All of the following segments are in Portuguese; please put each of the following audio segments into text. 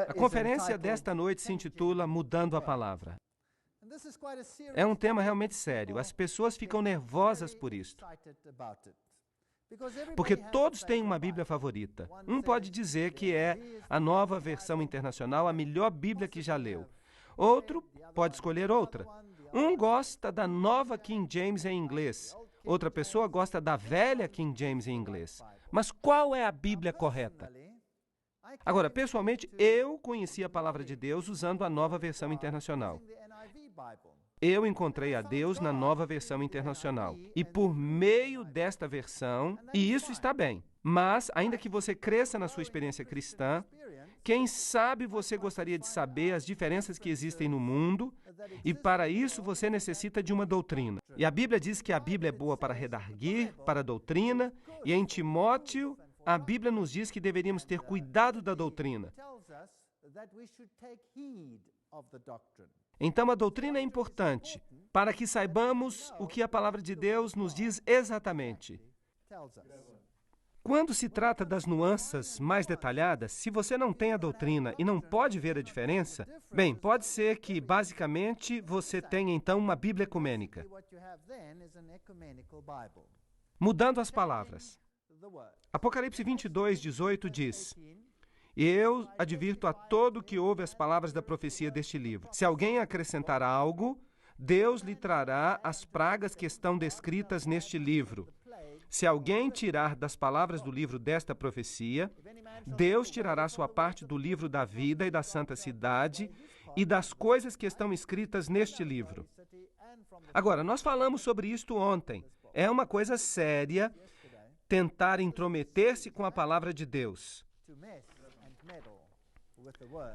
A conferência desta noite se intitula Mudando a Palavra. É um tema realmente sério. As pessoas ficam nervosas por isto. Porque todos têm uma Bíblia favorita. Um pode dizer que é a Nova Versão Internacional, a melhor Bíblia que já leu. Outro pode escolher outra. Um gosta da Nova King James em inglês. Outra pessoa gosta da velha King James em inglês. Mas qual é a Bíblia correta? Agora, pessoalmente, eu conheci a Palavra de Deus usando a Nova Versão Internacional. Eu encontrei a Deus na Nova Versão Internacional. E por meio desta versão, e isso está bem, mas, ainda que você cresça na sua experiência cristã, quem sabe você gostaria de saber as diferenças que existem no mundo, e para isso você necessita de uma doutrina. E a Bíblia diz que a Bíblia é boa para redarguir, para a doutrina, e em Timóteo, a Bíblia nos diz que deveríamos ter cuidado da doutrina. Então, a doutrina é importante para que saibamos o que a Palavra de Deus nos diz exatamente. Quando se trata das nuances mais detalhadas, se você não tem a doutrina e não pode ver a diferença, bem, pode ser que, basicamente, você tenha, então, uma Bíblia ecumênica. Mudando as palavras. Apocalipse 22:18 diz: "E eu advirto a todo que ouve as palavras da profecia deste livro. Se alguém acrescentar algo, Deus lhe trará as pragas que estão descritas neste livro. Se alguém tirar das palavras do livro desta profecia, Deus tirará sua parte do livro da vida e da santa cidade e das coisas que estão escritas neste livro." Agora, nós falamos sobre isto ontem. É uma coisa séria tentar intrometer-se com a palavra de Deus.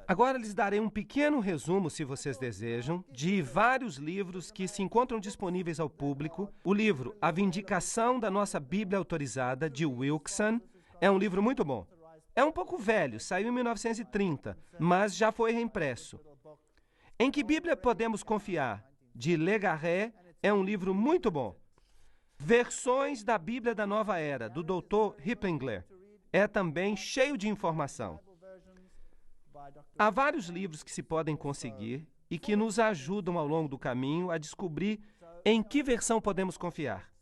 Agora lhes darei um pequeno resumo, se vocês desejam, de vários livros que se encontram disponíveis ao público. O livro A Vindicação da Nossa Bíblia Autorizada, de Wilson, é um livro muito bom. É um pouco velho, saiu em 1930, mas já foi reimpresso. Em que Bíblia Podemos Confiar, de Legarré, é um livro muito bom. Versões da Bíblia da Nova Era, do Dr. Hippengler, é também cheio de informação. Há vários livros que se podem conseguir e que nos ajudam ao longo do caminho a descobrir em que versão podemos confiar.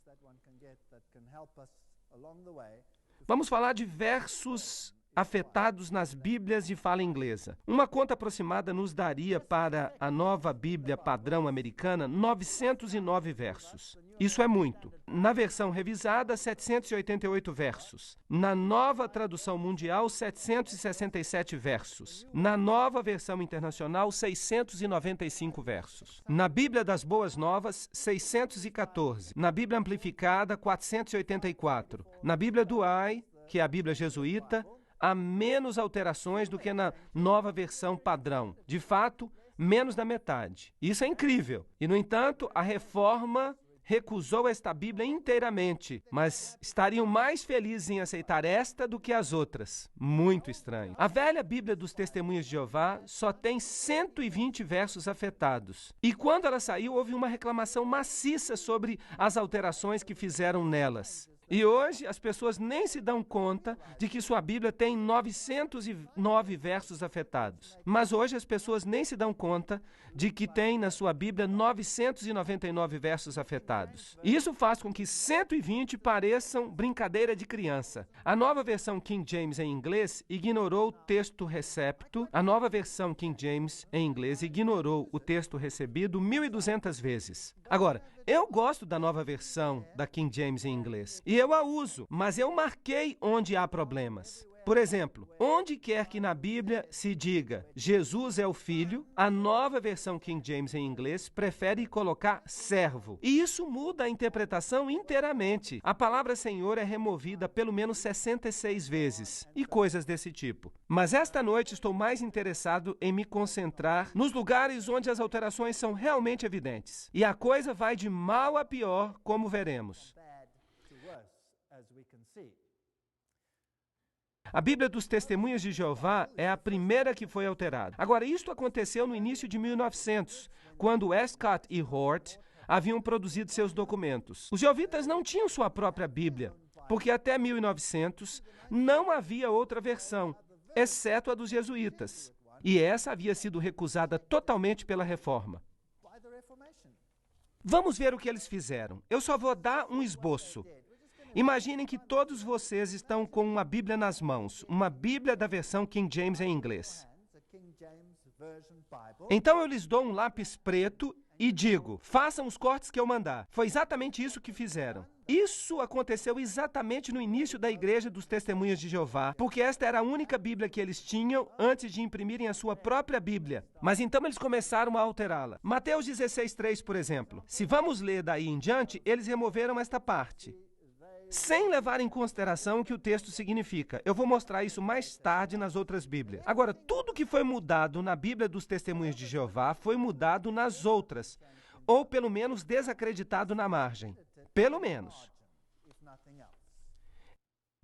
Vamos falar de versos afetados nas Bíblias de fala inglesa. Uma conta aproximada nos daria para a Nova Bíblia Padrão Americana 909 versos. Isso é muito. Na versão revisada, 788 versos. Na Nova Tradução Mundial, 767 versos. Na Nova Versão Internacional, 695 versos. Na Bíblia das Boas Novas, 614. Na Bíblia Amplificada, 484. Na Bíblia Douay, que é a Bíblia Jesuíta, há menos alterações do que na Nova Versão Padrão. De fato, menos da metade. Isso é incrível. E, no entanto, a Reforma recusou esta Bíblia inteiramente, mas estariam mais felizes em aceitar esta do que as outras. Muito estranho. A velha Bíblia dos Testemunhas de Jeová só tem 120 versos afetados. E quando ela saiu, houve uma reclamação maciça sobre as alterações que fizeram nelas. E hoje as pessoas nem se dão conta de que sua Bíblia tem 909 versos afetados. Mas hoje as pessoas nem se dão conta de que tem na sua Bíblia 999 versos afetados. E isso faz com que 120 pareçam brincadeira de criança. A nova versão King James em inglês ignorou o texto recepto. A nova versão King James em inglês ignorou o texto recebido 1.200 vezes. Agora, eu gosto da nova versão da King James em inglês. E eu a uso, mas eu marquei onde há problemas. Por exemplo, onde quer que na Bíblia se diga Jesus é o Filho, a nova versão King James em inglês prefere colocar servo. E isso muda a interpretação inteiramente. A palavra Senhor é removida pelo menos 66 vezes e coisas desse tipo. Mas esta noite estou mais interessado em me concentrar nos lugares onde as alterações são realmente evidentes. E a coisa vai de mal a pior, como veremos. A Bíblia dos Testemunhas de Jeová é a primeira que foi alterada. Agora, isto aconteceu no início de 1900, quando Westcott e Hort haviam produzido seus documentos. Os jeovitas não tinham sua própria Bíblia, porque até 1900 não havia outra versão. exceto a dos jesuítas. E essa havia sido recusada totalmente pela Reforma. Vamos ver o que eles fizeram. Eu só vou dar um esboço. Imaginem que todos vocês estão com uma Bíblia nas mãos, uma Bíblia da versão King James em inglês. Então eu lhes dou um lápis preto e digo, façam os cortes que eu mandar. Foi exatamente isso que fizeram. Isso aconteceu exatamente no início da Igreja dos Testemunhas de Jeová, porque esta era a única Bíblia que eles tinham antes de imprimirem a sua própria Bíblia. Mas então eles começaram a alterá-la. Mateus 16:3, por exemplo. Se vamos ler daí em diante, eles removeram esta parte, sem levar em consideração o que o texto significa. Eu vou mostrar isso mais tarde nas outras Bíblias. Agora, tudo que foi mudado na Bíblia dos Testemunhos de Jeová foi mudado nas outras, ou pelo menos desacreditado na margem. Pelo menos.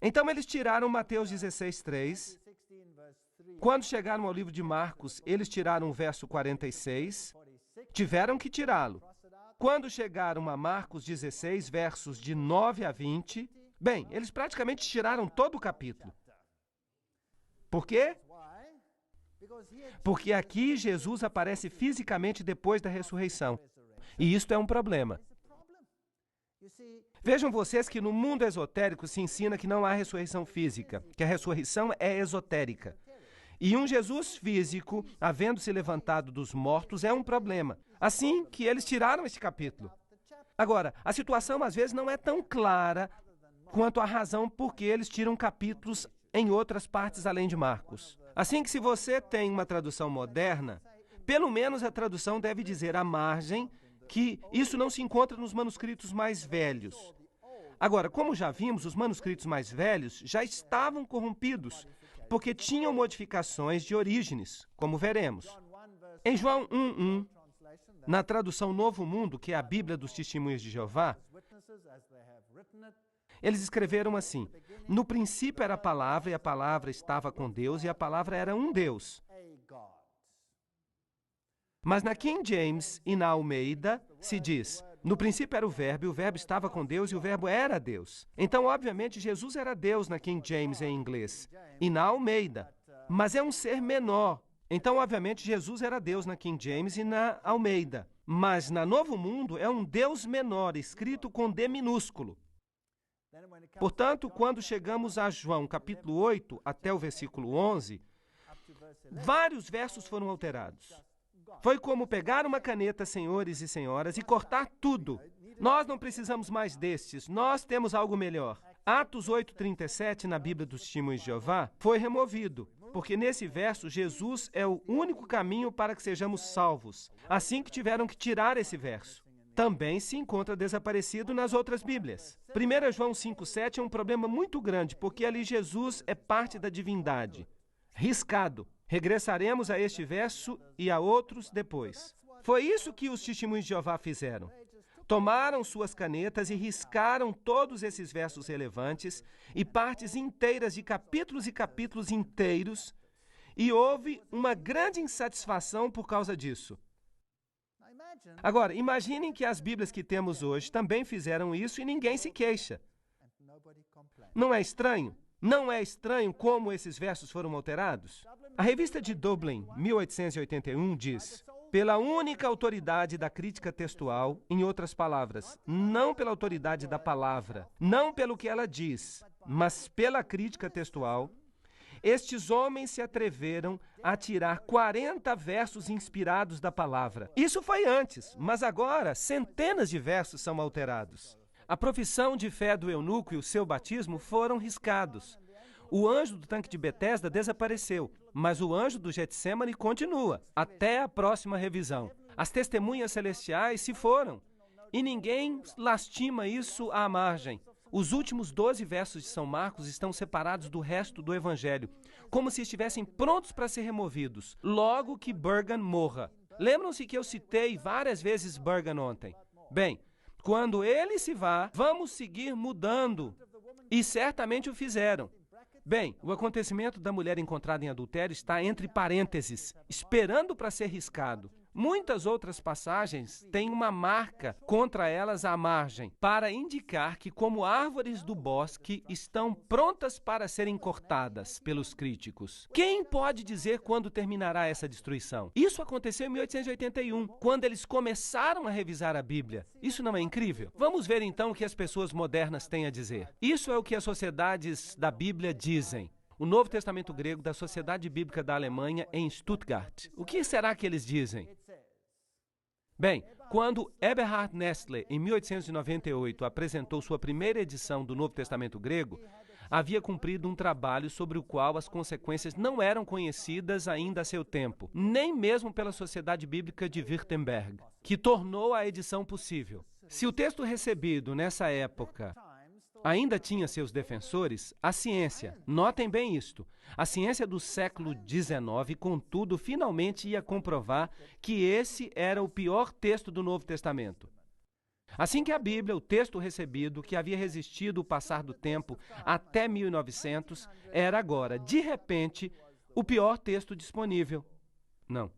Então eles tiraram Mateus 16:3. Quando chegaram ao livro de Marcos, eles tiraram o verso 46. Tiveram que tirá-lo. Quando chegaram a Marcos 16, versos de 9 a 20, bem, eles praticamente tiraram todo o capítulo. Por quê? Porque aqui Jesus aparece fisicamente depois da ressurreição. E isto é um problema. Vejam vocês que no mundo esotérico se ensina que não há ressurreição física, que a ressurreição é esotérica. E um Jesus físico, havendo se levantado dos mortos, é um problema. Assim que eles tiraram este capítulo. Agora, a situação às vezes não é tão clara quanto a razão por que eles tiram capítulos em outras partes além de Marcos. Assim que se você tem uma tradução moderna, pelo menos a tradução deve dizer à margem que isso não se encontra nos manuscritos mais velhos. Agora, como já vimos, os manuscritos mais velhos já estavam corrompidos, porque tinham modificações de Orígenes, como veremos. Em João 1:1, na tradução Novo Mundo, que é a Bíblia dos Testemunhos de Jeová, eles escreveram assim: no princípio era a palavra, e a palavra estava com Deus, e a palavra era um Deus. Mas na King James e na Almeida se diz, no princípio era o verbo, e o verbo estava com Deus, e o verbo era Deus. Então, obviamente, Jesus era Deus na King James em inglês, e na Almeida. Mas é um ser menor. Então, obviamente, Jesus era Deus na King James e na Almeida. Mas na Novo Mundo é um Deus menor, escrito com D minúsculo. Portanto, quando chegamos a João capítulo 8 até o versículo 11, vários versos foram alterados. Foi como pegar uma caneta, senhores e senhoras, e cortar tudo. Nós não precisamos mais destes, nós temos algo melhor. Atos 8:37, na Bíblia dos Testemunhos de Jeová, foi removido, porque nesse verso Jesus é o único caminho para que sejamos salvos. Assim que tiveram que tirar esse verso. Também se encontra desaparecido nas outras Bíblias. 1 João 5:7 é um problema muito grande, porque ali Jesus é parte da divindade. Riscado. Regressaremos a este verso e a outros depois. Foi isso que os Testemunhos de Jeová fizeram. Tomaram suas canetas e riscaram todos esses versos relevantes e partes inteiras de capítulos e capítulos inteiros, e houve uma grande insatisfação por causa disso. Agora, imaginem que as Bíblias que temos hoje também fizeram isso e ninguém se queixa. Não é estranho? Não é estranho como esses versos foram alterados? A revista de Dublin, 1881, diz: pela única autoridade da crítica textual, em outras palavras, não pela autoridade da palavra, não pelo que ela diz, mas pela crítica textual, estes homens se atreveram a tirar 40 versos inspirados da palavra. Isso foi antes, mas agora centenas de versos são alterados. A profissão de fé do eunuco e o seu batismo foram riscados. O anjo do tanque de Betesda desapareceu, mas o anjo do Getsemane continua, até a próxima revisão. As testemunhas celestiais se foram, e ninguém lastima isso à margem. Os últimos 12 versos de São Marcos estão separados do resto do Evangelho, como se estivessem prontos para ser removidos, logo que Burgon morra. Lembram-se que eu citei várias vezes Burgon ontem? Bem, quando ele se vá, vamos seguir mudando, e certamente o fizeram. Bem, o acontecimento da mulher encontrada em adultério está entre parênteses, esperando para ser riscado. Muitas outras passagens têm uma marca contra elas à margem, para indicar que, como árvores do bosque, estão prontas para serem cortadas pelos críticos. Quem pode dizer quando terminará essa destruição? Isso aconteceu em 1881, quando eles começaram a revisar a Bíblia. Isso não é incrível? Vamos ver então o que as pessoas modernas têm a dizer. Isso é o que as sociedades da Bíblia dizem. O Novo Testamento grego da Sociedade Bíblica da Alemanha em Stuttgart. O que será que eles dizem? Bem, quando Eberhard Nestle, em 1898, apresentou sua primeira edição do Novo Testamento grego, havia cumprido um trabalho sobre o qual as consequências não eram conhecidas ainda a seu tempo, nem mesmo pela Sociedade Bíblica de Wittenberg, que tornou a edição possível. Se o texto recebido nessa época ainda tinha seus defensores, a ciência, notem bem isto, a ciência do século XIX, contudo, finalmente ia comprovar que esse era o pior texto do Novo Testamento. Assim que a Bíblia, o texto recebido, que havia resistido o passar do tempo até 1900, era agora, de repente, o pior texto disponível. Não.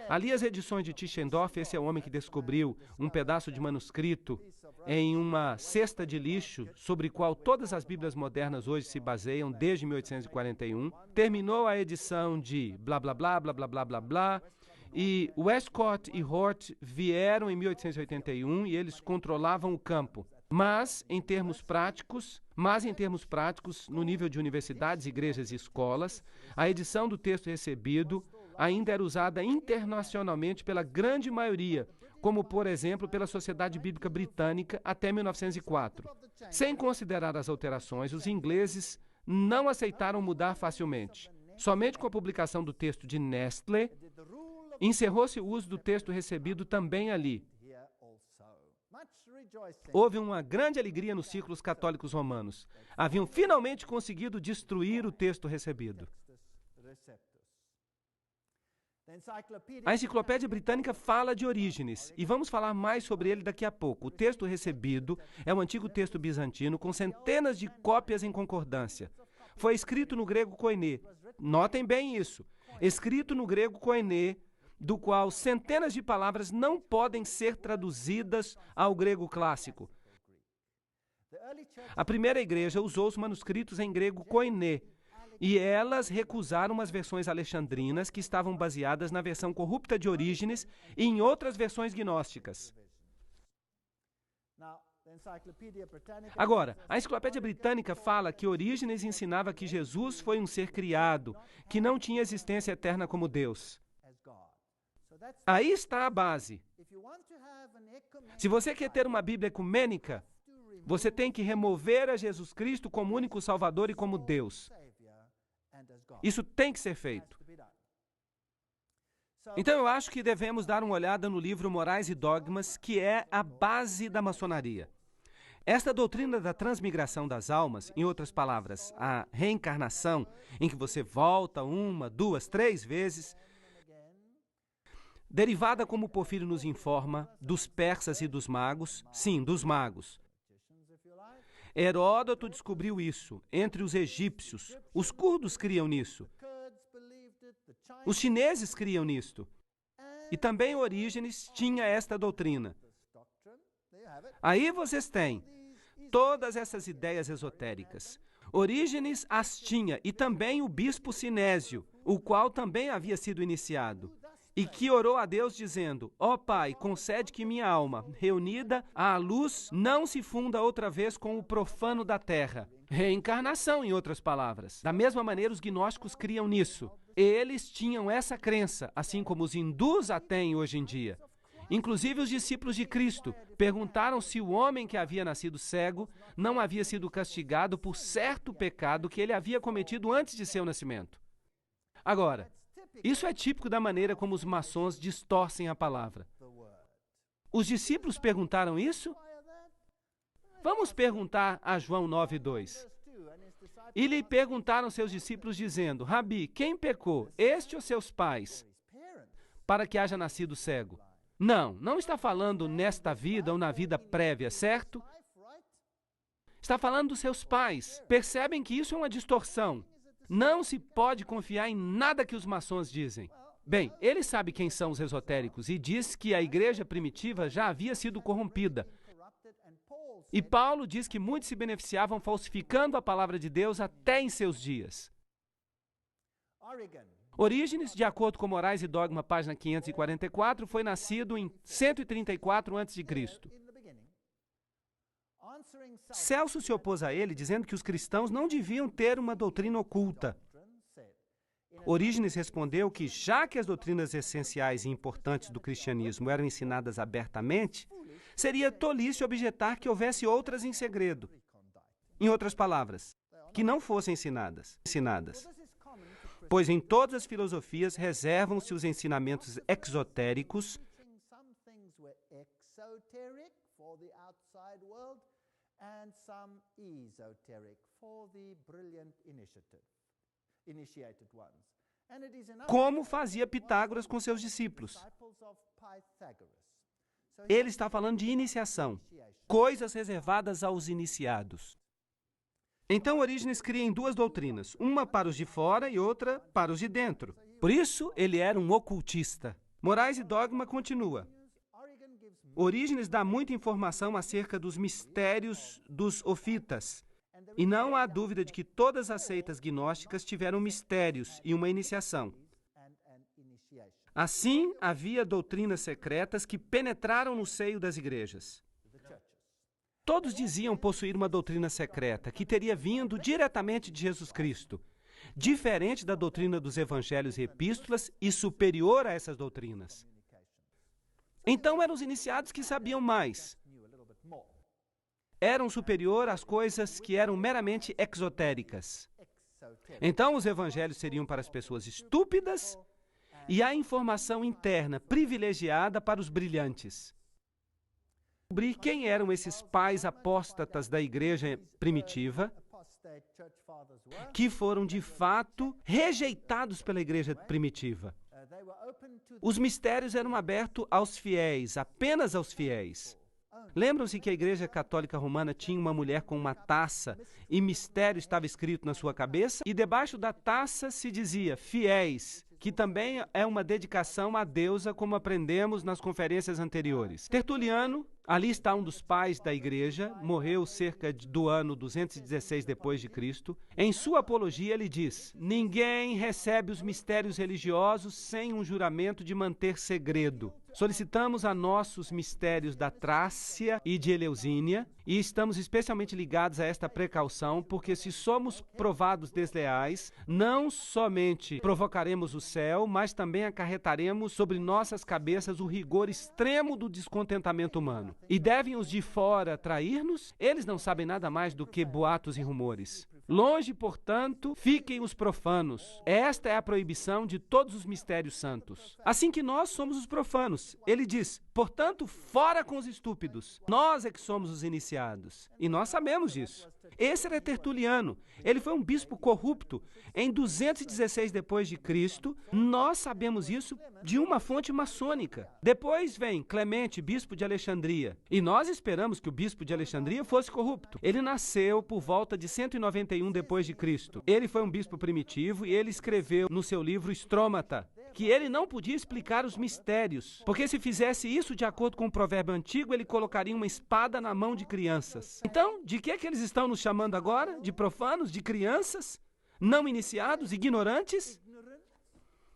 Ali as edições de Tischendorf, esse é o homem que descobriu um pedaço de manuscrito em uma cesta de lixo sobre o qual todas as Bíblias modernas hoje se baseiam desde 1841. Terminou a edição de blá blá blá blá blá blá blá blá e Westcott e Hort vieram em 1881 e eles controlavam o campo. Mas em termos práticos, no nível de universidades, igrejas e escolas, a edição do texto recebido ainda era usada internacionalmente pela grande maioria, como, por exemplo, pela Sociedade Bíblica Britânica até 1904. Sem considerar as alterações, os ingleses não aceitaram mudar facilmente. Somente com a publicação do texto de Nestle, encerrou-se o uso do texto recebido também ali. Houve uma grande alegria nos círculos católicos romanos. Haviam finalmente conseguido destruir o texto recebido. A Enciclopédia Britânica fala de Orígenes, e vamos falar mais sobre ele daqui a pouco. O texto recebido é um antigo texto bizantino com centenas de cópias em concordância. Foi escrito no grego koiné. Notem bem isso. Escrito no grego koiné, do qual centenas de palavras não podem ser traduzidas ao grego clássico. A primeira igreja usou os manuscritos em grego koiné, e elas recusaram as versões alexandrinas que estavam baseadas na versão corrupta de Orígenes e em outras versões gnósticas. Agora, a Enciclopédia Britânica fala que Orígenes ensinava que Jesus foi um ser criado, que não tinha existência eterna como Deus. Aí está a base. Se você quer ter uma Bíblia ecumênica, você tem que remover a Jesus Cristo como único Salvador e como Deus. Isso tem que ser feito. Então eu acho que devemos dar uma olhada no livro Morais e Dogmas, que é a base da maçonaria. Esta doutrina da transmigração das almas, em outras palavras, a reencarnação, em que você volta uma, duas, três vezes, derivada, como Porfírio nos informa, dos persas e dos magos, sim, dos magos. Heródoto descobriu isso entre os egípcios. Os curdos criam nisso. Os chineses criam nisto. E também Orígenes tinha esta doutrina. Aí vocês têm todas essas ideias esotéricas. Orígenes as tinha, e também o bispo Sinésio, o qual também havia sido iniciado, e que orou a Deus dizendo: ó Pai, concede que minha alma, reunida à luz, não se funda outra vez com o profano da terra. Reencarnação, em outras palavras. Da mesma maneira, os gnósticos criam nisso. Eles tinham essa crença, assim como os hindus a têm hoje em dia. Inclusive os discípulos de Cristo perguntaram se o homem que havia nascido cego não havia sido castigado por certo pecado que ele havia cometido antes de seu nascimento. Agora, isso é típico da maneira como os maçons distorcem a palavra. Os discípulos perguntaram isso? Vamos perguntar a João 9:2. E lhe perguntaram seus discípulos dizendo: Rabi, quem pecou, este ou seus pais, para que haja nascido cego? Não está falando nesta vida ou na vida prévia, certo? Está falando dos seus pais. Percebem que isso é uma distorção. Não se pode confiar em nada que os maçons dizem. Bem, ele sabe quem são os esotéricos e diz que a igreja primitiva já havia sido corrompida. E Paulo diz que muitos se beneficiavam falsificando a palavra de Deus até em seus dias. Orígenes, de acordo com Morais e Dogma, página 544, foi nascido em 134 a.C. Celso se opôs a ele, dizendo que os cristãos não deviam ter uma doutrina oculta. Orígenes respondeu que, já que as doutrinas essenciais e importantes do cristianismo eram ensinadas abertamente, seria tolice objetar que houvesse outras em segredo. Em outras palavras, que não fossem ensinadas. Pois em todas as filosofias reservam-se os ensinamentos exotéricos como fazia Pitágoras com seus discípulos. Ele está falando de iniciação, coisas reservadas aos iniciados. Então, Orígenes cria em duas doutrinas, uma para os de fora e outra para os de dentro. Por isso, ele era um ocultista. Morais e Dogma continua. Orígenes dá muita informação acerca dos mistérios dos ofitas. E não há dúvida de que todas as seitas gnósticas tiveram mistérios e uma iniciação. Assim, havia doutrinas secretas que penetraram no seio das igrejas. Todos diziam possuir uma doutrina secreta, que teria vindo diretamente de Jesus Cristo, diferente da doutrina dos evangelhos e epístolas e superior a essas doutrinas. Então eram os iniciados que sabiam mais. Eram superior às coisas que eram meramente exotéricas. Então os evangelhos seriam para as pessoas estúpidas e a informação interna privilegiada para os brilhantes. Descobrir quem eram esses pais apóstatas da igreja primitiva, que foram de fato rejeitados pela igreja primitiva. Os mistérios eram abertos aos fiéis, apenas aos fiéis. Lembram-se que a Igreja Católica Romana tinha uma mulher com uma taça e mistério estava escrito na sua cabeça? E debaixo da taça se dizia fiéis, que também é uma dedicação à deusa, como aprendemos nas conferências anteriores. Tertuliano, ali está um dos pais da igreja, morreu cerca do ano 216 depois de Cristo. Em sua apologia ele diz: ninguém recebe os mistérios religiosos sem um juramento de manter segredo. Solicitamos a nossos mistérios da Trácia e de Eleusínia e estamos especialmente ligados a esta precaução, porque se somos provados desleais, não somente provocaremos o céu, mas também acarretaremos sobre nossas cabeças o rigor extremo do descontentamento humano. E devem os de fora trair-nos? Eles não sabem nada mais do que boatos e rumores. Longe, portanto, fiquem os profanos. Esta é a proibição de todos os mistérios santos. Assim que nós somos os profanos. Ele diz, portanto, fora com os estúpidos. Nós é que somos os iniciados. E nós sabemos disso. Esse era Tertuliano. Ele foi um bispo corrupto. Em 216 depois de Cristo, nós sabemos isso de uma fonte maçônica. Depois vem Clemente, bispo de Alexandria. E nós esperamos que o bispo de Alexandria fosse corrupto. Ele nasceu por volta de 191 depois de Cristo. Ele foi um bispo primitivo e ele escreveu no seu livro Stromata que ele não podia explicar os mistérios, porque se fizesse isso de acordo com o provérbio antigo, ele colocaria uma espada na mão de crianças. Então, de que é que eles estão nos chamando agora? De profanos? De crianças? Não iniciados? Ignorantes?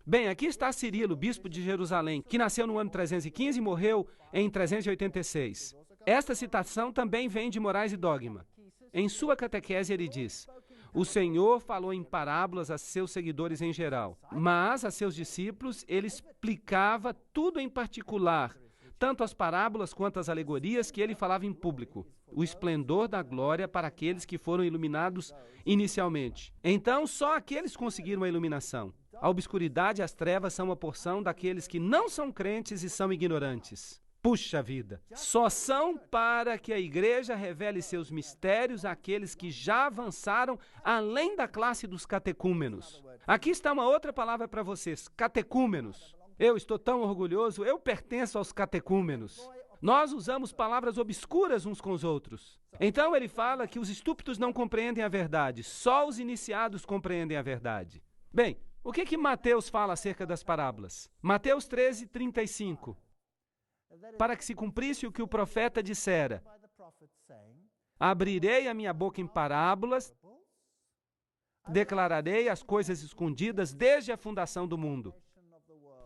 Bem, aqui está Cirilo, bispo de Jerusalém, que nasceu no ano 315 e morreu em 386. Esta citação também vem de Morais e Dogma. Em sua catequese ele diz: o Senhor falou em parábolas a seus seguidores em geral, mas a seus discípulos ele explicava tudo em particular, tanto as parábolas quanto as alegorias que ele falava em público. O esplendor da glória para aqueles que foram iluminados inicialmente. Então, só aqueles conseguiram a iluminação. A obscuridade e as trevas são uma porção daqueles que não são crentes e são ignorantes. Puxa vida! Só são para que a igreja revele seus mistérios àqueles que já avançaram além da classe dos catecúmenos. Aqui está uma outra palavra para vocês, catecúmenos. Eu estou tão orgulhoso, eu pertenço aos catecúmenos. Nós usamos palavras obscuras uns com os outros. Então ele fala que os estúpidos não compreendem a verdade, só os iniciados compreendem a verdade. Bem, O que Mateus fala acerca das parábolas? Mateus 13:35. Para que se cumprisse o que o profeta dissera: abrirei a minha boca em parábolas, declararei as coisas escondidas desde a fundação do mundo.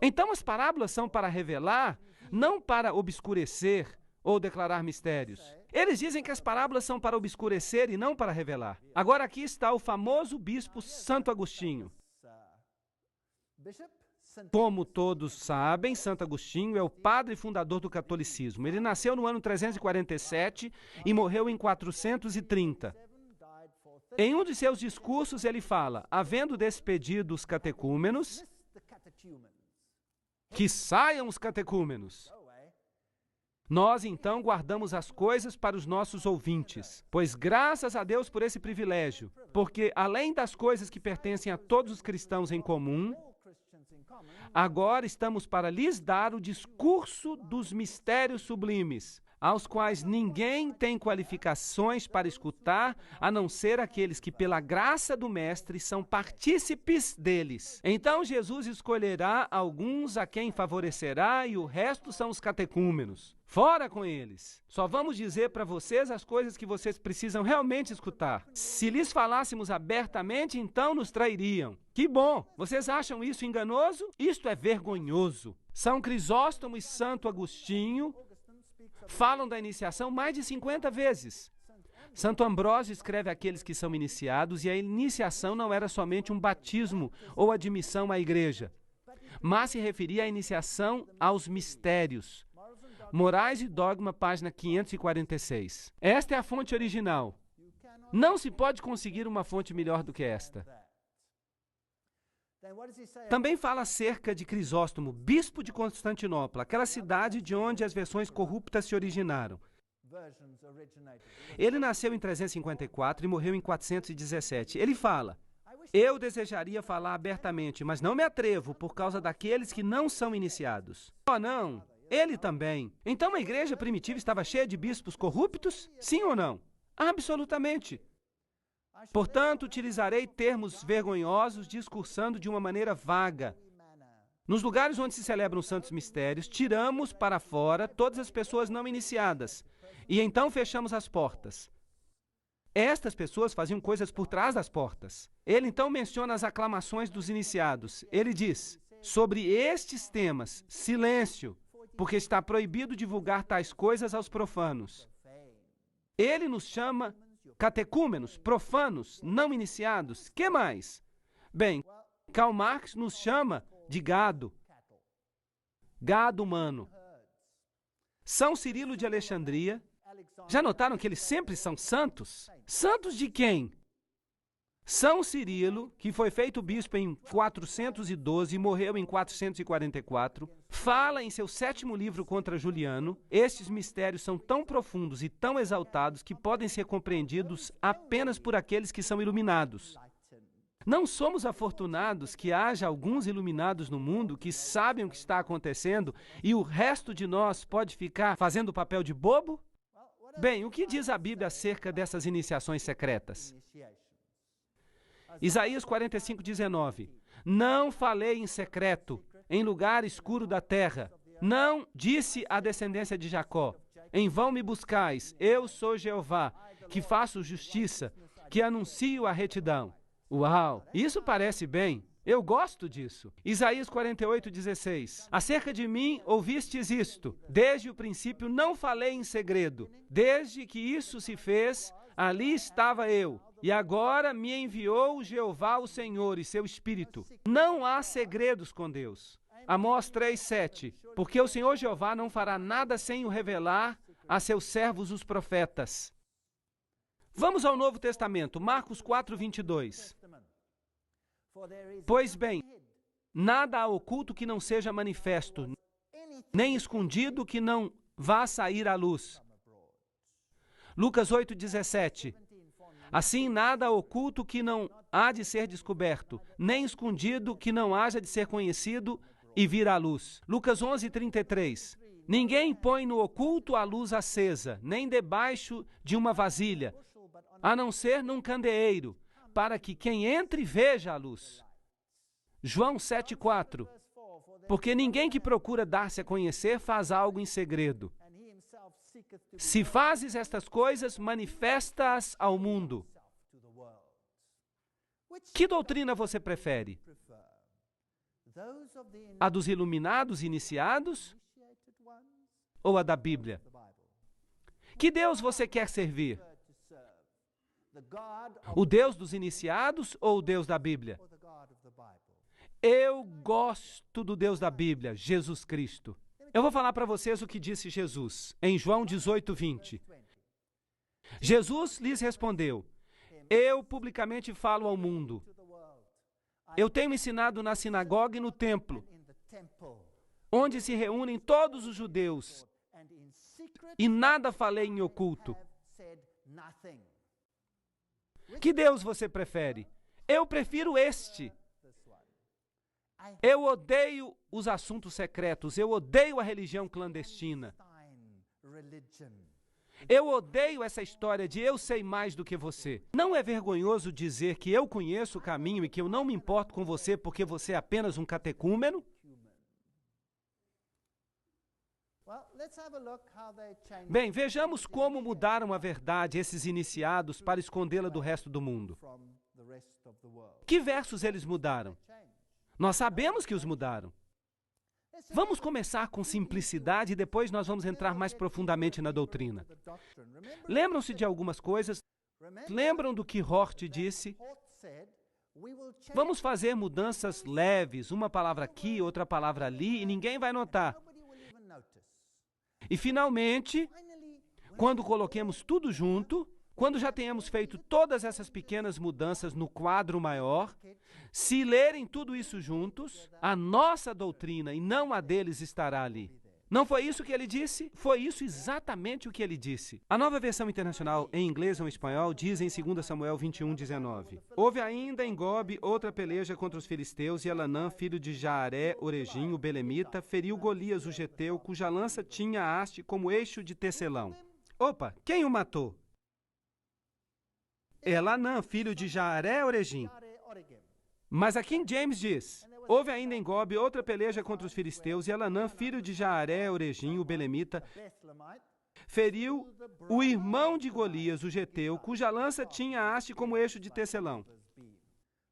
Então as parábolas são para revelar, não para obscurecer ou declarar mistérios. Eles dizem que as parábolas são para obscurecer e não para revelar. Agora aqui está o famoso bispo Santo Agostinho. Como todos sabem, Santo Agostinho é o padre fundador do catolicismo. Ele nasceu no ano 347 e morreu em 430. Em um de seus discursos ele fala: havendo despedido os catecúmenos, que saiam os catecúmenos. Nós, então, guardamos as coisas para os nossos ouvintes, pois graças a Deus por esse privilégio, porque além das coisas que pertencem a todos os cristãos em comum, agora estamos para lhes dar o discurso dos mistérios sublimes, aos quais ninguém tem qualificações para escutar, a não ser aqueles que, pela graça do Mestre, são partícipes deles. Então Jesus escolherá alguns a quem favorecerá, e o resto são os catecúmenos. Fora com eles! Só vamos dizer para vocês as coisas que vocês precisam realmente escutar. Se lhes falássemos abertamente, então nos trairiam. Que bom! Vocês acham isso enganoso? Isto é vergonhoso. São Crisóstomo e Santo Agostinho falam da iniciação mais de 50 vezes. Santo Ambrósio escreve àqueles que são iniciados, e a iniciação não era somente um batismo ou admissão à igreja, mas se referia à iniciação aos mistérios. Morais e Dogma, página 546. Esta é a fonte original. Não se pode conseguir uma fonte melhor do que esta. Também fala acerca de Crisóstomo, bispo de Constantinopla, aquela cidade de onde as versões corruptas se originaram. Ele nasceu em 354 e morreu em 417. Ele fala: eu desejaria falar abertamente, mas não me atrevo por causa daqueles que não são iniciados. Oh, não! Ele também. Então a igreja primitiva estava cheia de bispos corruptos? Sim ou não? Absolutamente. Portanto, utilizarei termos vergonhosos discursando de uma maneira vaga. Nos lugares onde se celebram os santos mistérios, tiramos para fora todas as pessoas não iniciadas e então fechamos as portas. Estas pessoas faziam coisas por trás das portas. Ele então menciona as aclamações dos iniciados. Ele diz: sobre estes temas, silêncio, porque está proibido divulgar tais coisas aos profanos. Ele nos chama catecúmenos, profanos, não iniciados. Que mais? Bem, Karl Marx nos chama de gado. Gado humano. São Cirilo de Alexandria. Já notaram que eles sempre são santos? Santos de quem? São Cirilo, que foi feito bispo em 412 e morreu em 444, fala em seu 7º livro contra Juliano: estes mistérios são tão profundos e tão exaltados que podem ser compreendidos apenas por aqueles que são iluminados. Não somos afortunados que haja alguns iluminados no mundo que sabem o que está acontecendo e o resto de nós pode ficar fazendo o papel de bobo? Bem, o que diz a Bíblia acerca dessas iniciações secretas? Isaías 45:19. Não falei em secreto, em lugar escuro da terra. Não disse à descendência de Jacó: em vão me buscais, eu sou Jeová, que faço justiça, que anuncio a retidão. Uau, isso parece bem. Eu gosto disso. Isaías 48:16. Acerca de mim ouvistes isto. Desde o princípio não falei em segredo. Desde que isso se fez, ali estava eu. E agora me enviou Jeová o Senhor e seu Espírito. Não há segredos com Deus. Amós 3:7. Porque o Senhor Jeová não fará nada sem o revelar a seus servos os profetas. Vamos ao Novo Testamento, Marcos 4:22. Pois bem, nada há oculto que não seja manifesto, nem escondido que não vá sair à luz. Lucas 8:17. Assim, nada há oculto que não há de ser descoberto, nem escondido que não haja de ser conhecido e vir à luz. Lucas 11:33. Ninguém põe no oculto a luz acesa, nem debaixo de uma vasilha, a não ser num candeeiro, para que quem entre veja a luz. João 7,4. Porque ninguém que procura dar-se a conhecer faz algo em segredo. Se fazes estas coisas, manifesta-as ao mundo. Que doutrina você prefere? A dos iluminados iniciados ou a da Bíblia? Que Deus você quer servir? O Deus dos iniciados ou o Deus da Bíblia? Eu gosto do Deus da Bíblia, Jesus Cristo. Eu vou falar para vocês o que disse Jesus, em João 18:20. Jesus lhes respondeu: eu publicamente falo ao mundo. Eu tenho ensinado na sinagoga e no templo, onde se reúnem todos os judeus, e nada falei em oculto. Que Deus você prefere? Eu prefiro este. Eu odeio os assuntos secretos, eu odeio a religião clandestina. Eu odeio essa história de eu sei mais do que você. Não é vergonhoso dizer que eu conheço o caminho e que eu não me importo com você porque você é apenas um catecúmeno? Bem, vejamos como mudaram a verdade esses iniciados para escondê-la do resto do mundo. Que versos eles mudaram? Nós sabemos que os mudaram. Vamos começar com simplicidade e depois nós vamos entrar mais profundamente na doutrina. Lembram-se de algumas coisas? Lembram do que Hort disse? Vamos fazer mudanças leves, uma palavra aqui, outra palavra ali, e ninguém vai notar. E finalmente, quando coloquemos tudo junto, quando já tenhamos feito todas essas pequenas mudanças no quadro maior, se lerem tudo isso juntos, a nossa doutrina e não a deles estará ali. Não foi isso que ele disse? Foi isso exatamente o que ele disse. A Nova Versão Internacional, em inglês ou em espanhol, diz em 2 Samuel 21:19. Houve ainda em Gobe outra peleja contra os filisteus, e Elanã, filho de Jaaré, Oregim, o belemita, feriu Golias, o geteu, cuja lança tinha haste como eixo de tecelão. Opa, quem o matou? Elanã, filho de Jaaré, Oregim. Mas a King James diz: houve ainda em Gobe outra peleja contra os filisteus, e Elanã, filho de Jaaré, Oregim, o belemita, feriu o irmão de Golias, o geteu, cuja lança tinha haste como eixo de tecelão.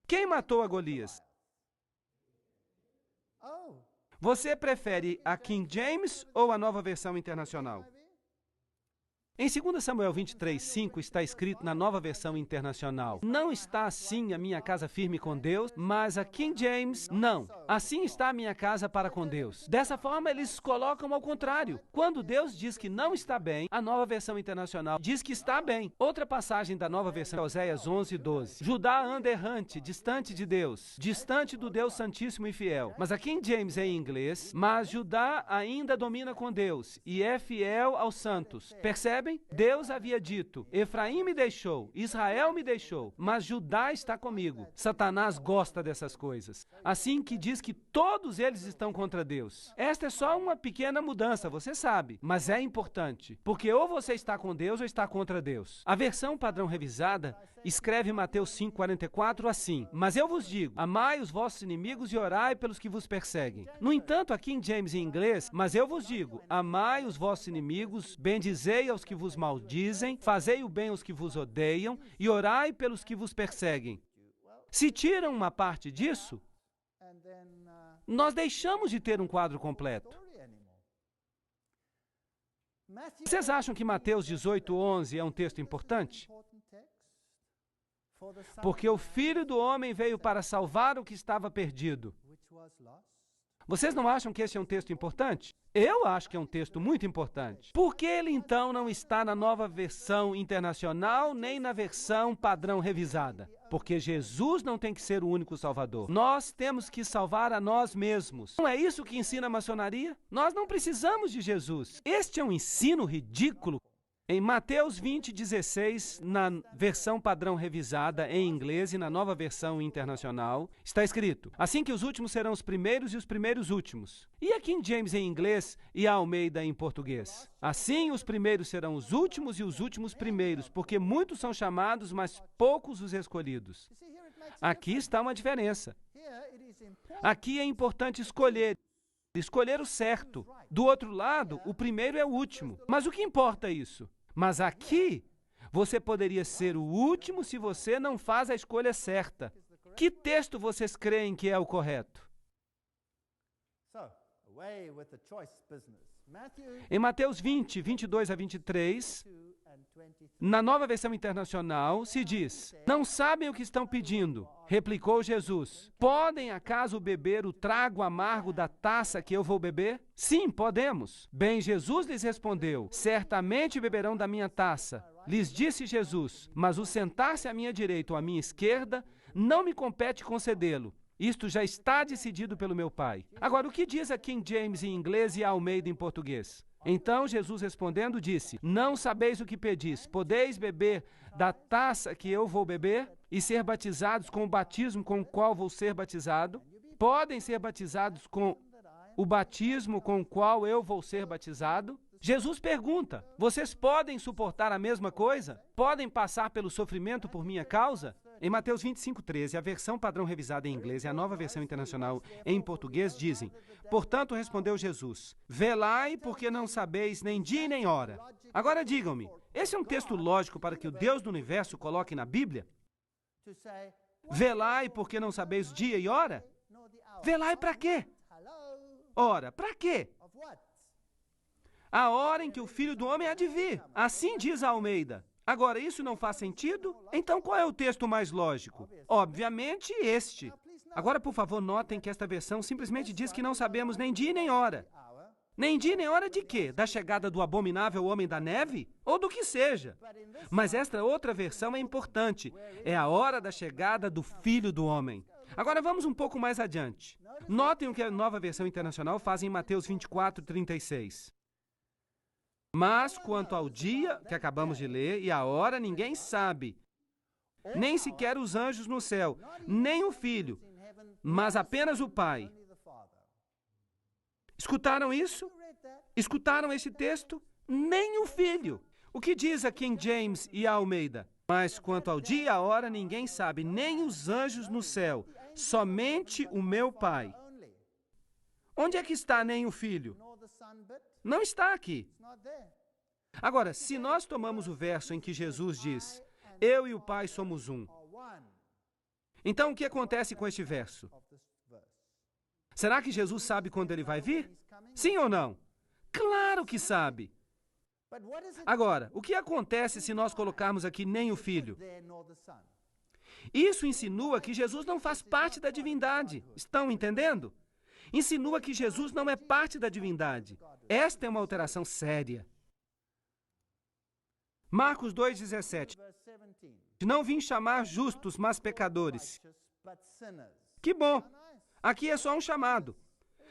Quem matou a Golias? Você prefere a King James ou a Nova Versão Internacional? Em 2 Samuel 23:5 está escrito na Nova Versão Internacional: não está assim a minha casa firme com Deus, mas a King James, não. Assim está a minha casa para com Deus. Dessa forma, eles colocam ao contrário. Quando Deus diz que não está bem, a Nova Versão Internacional diz que está bem. Outra passagem da Nova Versão é Oséias 11:12. Judá anda errante, distante de Deus, distante do Deus Santíssimo e Fiel. Mas a King James é em inglês, mas Judá ainda domina com Deus e é fiel aos santos. Percebe? Deus havia dito: Efraim me deixou, Israel me deixou, mas Judá está comigo. Satanás gosta dessas coisas. Assim que diz que todos eles estão contra Deus. Esta é só uma pequena mudança, você sabe, mas é importante, porque ou você está com Deus ou está contra Deus. A versão padrão revisada escreve Mateus 5:44 assim: mas eu vos digo, amai os vossos inimigos e orai pelos que vos perseguem. No entanto, a King James em inglês: mas eu vos digo, amai os vossos inimigos, bendizei aos que vos maldizem, fazei o bem aos que vos odeiam e orai pelos que vos perseguem. Se tiram uma parte disso, nós deixamos de ter um quadro completo. Vocês acham que Mateus 18:11 é um texto importante? Porque o Filho do Homem veio para salvar o que estava perdido. Vocês não acham que esse é um texto importante? Eu acho que é um texto muito importante. Por que ele, então, não está na Nova Versão Internacional nem na versão padrão revisada? Porque Jesus não tem que ser o único salvador. Nós temos que salvar a nós mesmos. Não é isso que ensina a maçonaria? Nós não precisamos de Jesus. Este é um ensino ridículo. Em Mateus 20:16, na versão padrão revisada em inglês e na Nova Versão Internacional, está escrito: assim que os últimos serão os primeiros e os primeiros últimos. E a King James em inglês e a Almeida em português: assim os primeiros serão os últimos e os últimos primeiros, porque muitos são chamados, mas poucos os escolhidos. Aqui está uma diferença. Aqui é importante escolher o certo. Do outro lado, o primeiro é o último. Mas o que importa isso? Mas aqui, você poderia ser o último se você não faz a escolha certa. Que texto vocês creem que é o correto? Em Mateus 20, 22 a 23, na Nova Versão Internacional, se diz: "Não sabem o que estão pedindo", replicou Jesus. "Podem acaso beber o trago amargo da taça que eu vou beber?" "Sim, podemos." Bem, Jesus lhes respondeu: "Certamente beberão da minha taça." Lhes disse Jesus: "Mas o sentar-se à minha direita ou à minha esquerda, não me compete concedê-lo. Isto já está decidido pelo meu Pai." Agora, o que diz a King James em inglês e a Almeida em português? Então Jesus respondendo disse: "Não sabeis o que pedis. Podeis beber da taça que eu vou beber e ser batizados com o batismo com o qual vou ser batizado? Podem ser batizados com o batismo com o qual eu vou ser batizado?" Jesus pergunta: "Vocês podem suportar a mesma coisa? Podem passar pelo sofrimento por minha causa?" Em Mateus 25:13, a versão padrão revisada em inglês e a Nova Versão Internacional em português dizem: "Portanto, respondeu Jesus: Velai, porque não sabeis nem dia nem hora." Agora digam-me, esse é um texto lógico para que o Deus do universo coloque na Bíblia? Velai, porque não sabeis dia e hora? Velai para quê? Ora, para quê? A hora em que o Filho do Homem há de vir. Assim diz a Almeida. Agora, isso não faz sentido? Então, qual é o texto mais lógico? Obviamente, este. Agora, por favor, notem que esta versão simplesmente diz que não sabemos nem dia nem hora. Nem dia nem hora de quê? Da chegada do abominável homem da neve? Ou do que seja. Mas esta outra versão é importante. É a hora da chegada do Filho do Homem. Agora, vamos um pouco mais adiante. Notem o que a Nova Versão Internacional faz em Mateus 24:36. "Mas quanto ao dia que acabamos de ler e a hora, ninguém sabe, nem sequer os anjos no céu, nem o Filho, mas apenas o Pai." Escutaram isso? Escutaram esse texto? Nem o Filho. O que diz a King James e a Almeida? "Mas quanto ao dia e a hora, ninguém sabe, nem os anjos no céu, somente o meu Pai." Onde é que está nem o Filho? Não está aqui. Agora, se nós tomamos o verso em que Jesus diz: "Eu e o Pai somos um", então o que acontece com este verso? Será que Jesus sabe quando ele vai vir? Sim ou não? Claro que sabe. Agora, o que acontece se nós colocarmos aqui nem o Filho? Isso insinua que Jesus não faz parte da divindade. Estão entendendo? Insinua que Jesus não é parte da divindade. Esta é uma alteração séria. Marcos 2:17. "Não vim chamar justos, mas pecadores." Que bom! Aqui é só um chamado.